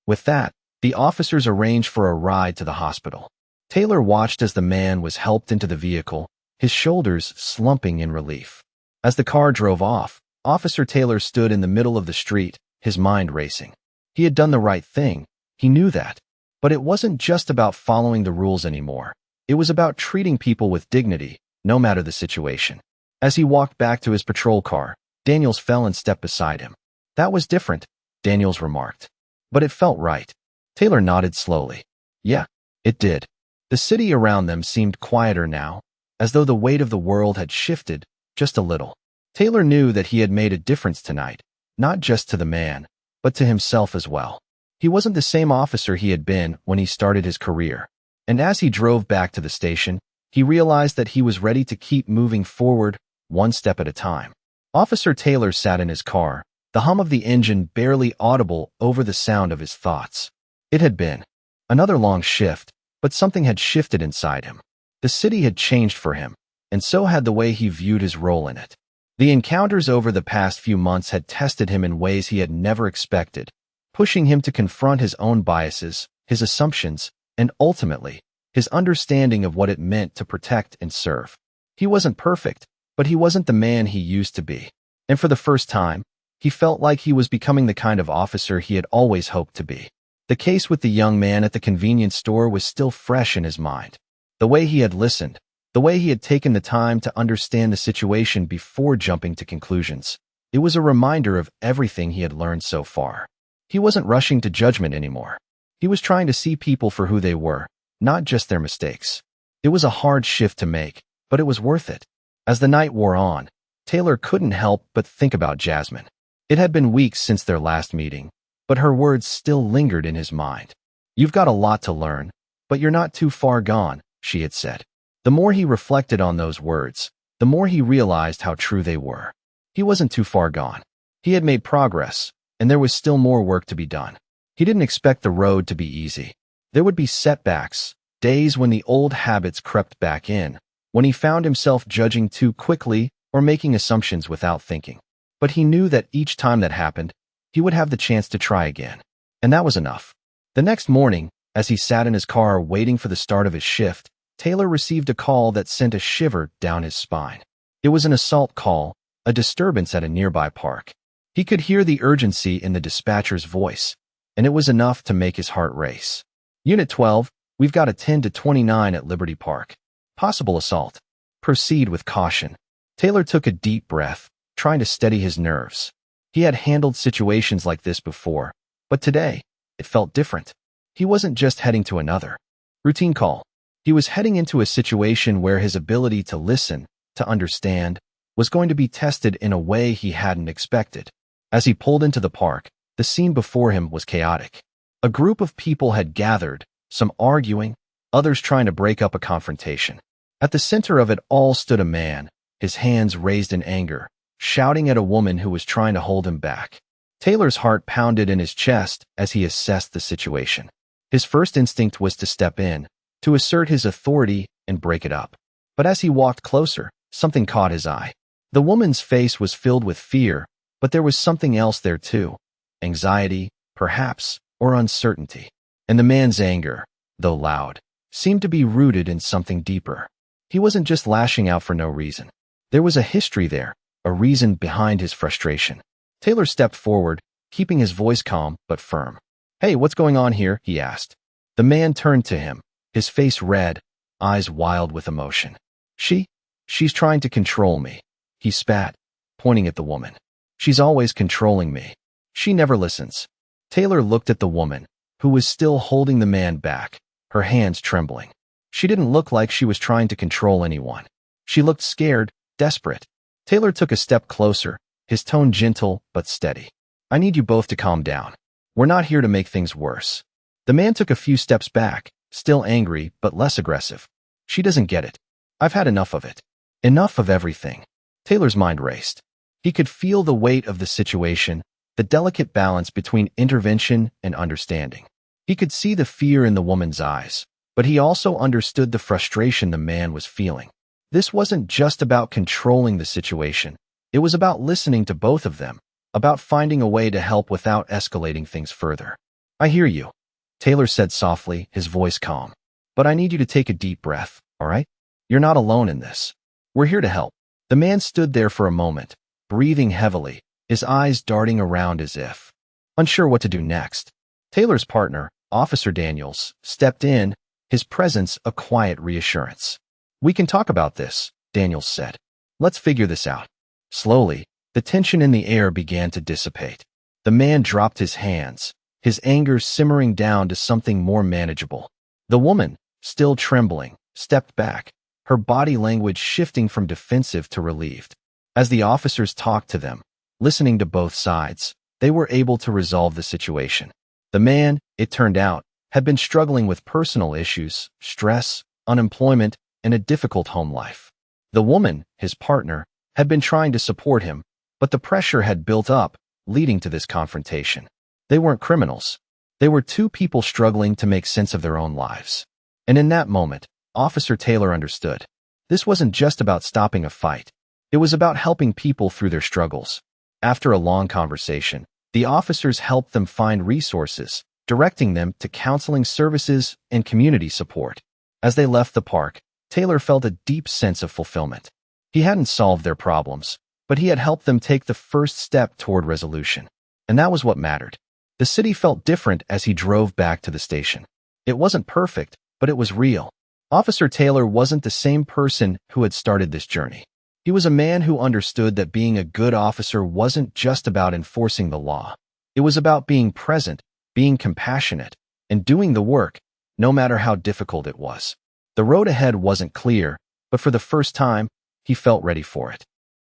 With that, the officers arranged for a ride to the hospital. Taylor watched as the man was helped into the vehicle, his shoulders slumping in relief. As the car drove off, Officer Taylor stood in the middle of the street, his mind racing. He had done the right thing, he knew that. But it wasn't just about following the rules anymore. It was about treating people with dignity, no matter the situation. As he walked back to his patrol car, Daniels fell and stepped beside him. "That was different," Daniels remarked. "But it felt right." Taylor nodded slowly. "Yeah, it did." The city around them seemed quieter now, as though the weight of the world had shifted just a little. Taylor knew that he had made a difference tonight, not just to the man, but to himself as well. He wasn't the same officer he had been when he started his career. And as he drove back to the station, he realized that he was ready to keep moving forward, one step at a time. Officer Taylor sat in his car, the hum of the engine barely audible over the sound of his thoughts. It had been another long shift, but something had shifted inside him. The city had changed for him, and so had the way he viewed his role in it. The encounters over the past few months had tested him in ways he had never expected, pushing him to confront his own biases, his assumptions, and ultimately, his understanding of what it meant to protect and serve. He wasn't perfect, but he wasn't the man he used to be. And for the first time, he felt like he was becoming the kind of officer he had always hoped to be. The case with the young man at the convenience store was still fresh in his mind. The way he had listened, the way he had taken the time to understand the situation before jumping to conclusions. It was a reminder of everything he had learned so far. He wasn't rushing to judgment anymore. He was trying to see people for who they were, not just their mistakes. It was a hard shift to make, but it was worth it. As the night wore on, Taylor couldn't help but think about Jasmine. It had been weeks since their last meeting, but her words still lingered in his mind. "You've got a lot to learn, but you're not too far gone," she had said. The more he reflected on those words, the more he realized how true they were. He wasn't too far gone. He had made progress, and there was still more work to be done. He didn't expect the road to be easy. There would be setbacks, days when the old habits crept back in, when he found himself judging too quickly or making assumptions without thinking. But he knew that each time that happened, he would have the chance to try again. And that was enough. The next morning, as he sat in his car waiting for the start of his shift, Taylor received a call that sent a shiver down his spine. It was an assault call, a disturbance at a nearby park. He could hear the urgency in the dispatcher's voice, and it was enough to make his heart race. "Unit 12, we've got a 10 to 29 at Liberty Park. Possible assault. Proceed with caution." Taylor took a deep breath, trying to steady his nerves. He had handled situations like this before, but today, it felt different. He wasn't just heading to another routine call. He was heading into a situation where his ability to listen, to understand, was going to be tested in a way he hadn't expected. As he pulled into the park, the scene before him was chaotic. A group of people had gathered, some arguing, others trying to break up a confrontation. At the center of it all stood a man, his hands raised in anger, shouting at a woman who was trying to hold him back. Taylor's heart pounded in his chest as he assessed the situation. His first instinct was to step in, to assert his authority and break it up. But as he walked closer, something caught his eye. The woman's face was filled with fear, but there was something else there too. Anxiety, perhaps, or uncertainty. And the man's anger, though loud, seemed to be rooted in something deeper. He wasn't just lashing out for no reason. There was a history there, a reason behind his frustration. Taylor stepped forward, keeping his voice calm but firm. "Hey, what's going on here?" he asked. The man turned to him, his face red, eyes wild with emotion. She's trying to control me," he spat, pointing at the woman. "She's always controlling me. She never listens." Taylor looked at the woman, who was still holding the man back, her hands trembling. She didn't look like she was trying to control anyone. She looked scared, desperate. Taylor took a step closer, his tone gentle but steady. "I need you both to calm down. We're not here to make things worse." The man took a few steps back, still angry but less aggressive. "She doesn't get it. I've had enough of it. Enough of everything." Taylor's mind raced. He could feel the weight of the situation, the delicate balance between intervention and understanding. He could see the fear in the woman's eyes, but he also understood the frustration the man was feeling. This wasn't just about controlling the situation. It was about listening to both of them, about finding a way to help without escalating things further. "I hear you," Taylor said softly, his voice calm. "But I need you to take a deep breath, all right? You're not alone in this. We're here to help." The man stood there for a moment, breathing heavily, his eyes darting around as if unsure what to do next. Taylor's partner, Officer Daniels, stepped in, his presence a quiet reassurance. "We can talk about this," Daniels said. "Let's figure this out." Slowly, the tension in the air began to dissipate. The man dropped his hands, his anger simmering down to something more manageable. The woman, still trembling, stepped back, her body language shifting from defensive to relieved. As the officers talked to them, listening to both sides, they were able to resolve the situation. The man, it turned out, had been struggling with personal issues, stress, unemployment, and a difficult home life. The woman, his partner, had been trying to support him, but the pressure had built up, leading to this confrontation. They weren't criminals. They were two people struggling to make sense of their own lives. And in that moment, Officer Taylor understood. This wasn't just about stopping a fight. It was about helping people through their struggles. After a long conversation, the officers helped them find resources, directing them to counseling services and community support. As they left the park, Taylor felt a deep sense of fulfillment. He hadn't solved their problems, but he had helped them take the first step toward resolution. And that was what mattered. The city felt different as he drove back to the station. It wasn't perfect, but it was real. Officer Taylor wasn't the same person who had started this journey. He was a man who understood that being a good officer wasn't just about enforcing the law. It was about being present, being compassionate, and doing the work, no matter how difficult it was. The road ahead wasn't clear, but for the first time, he felt ready for it.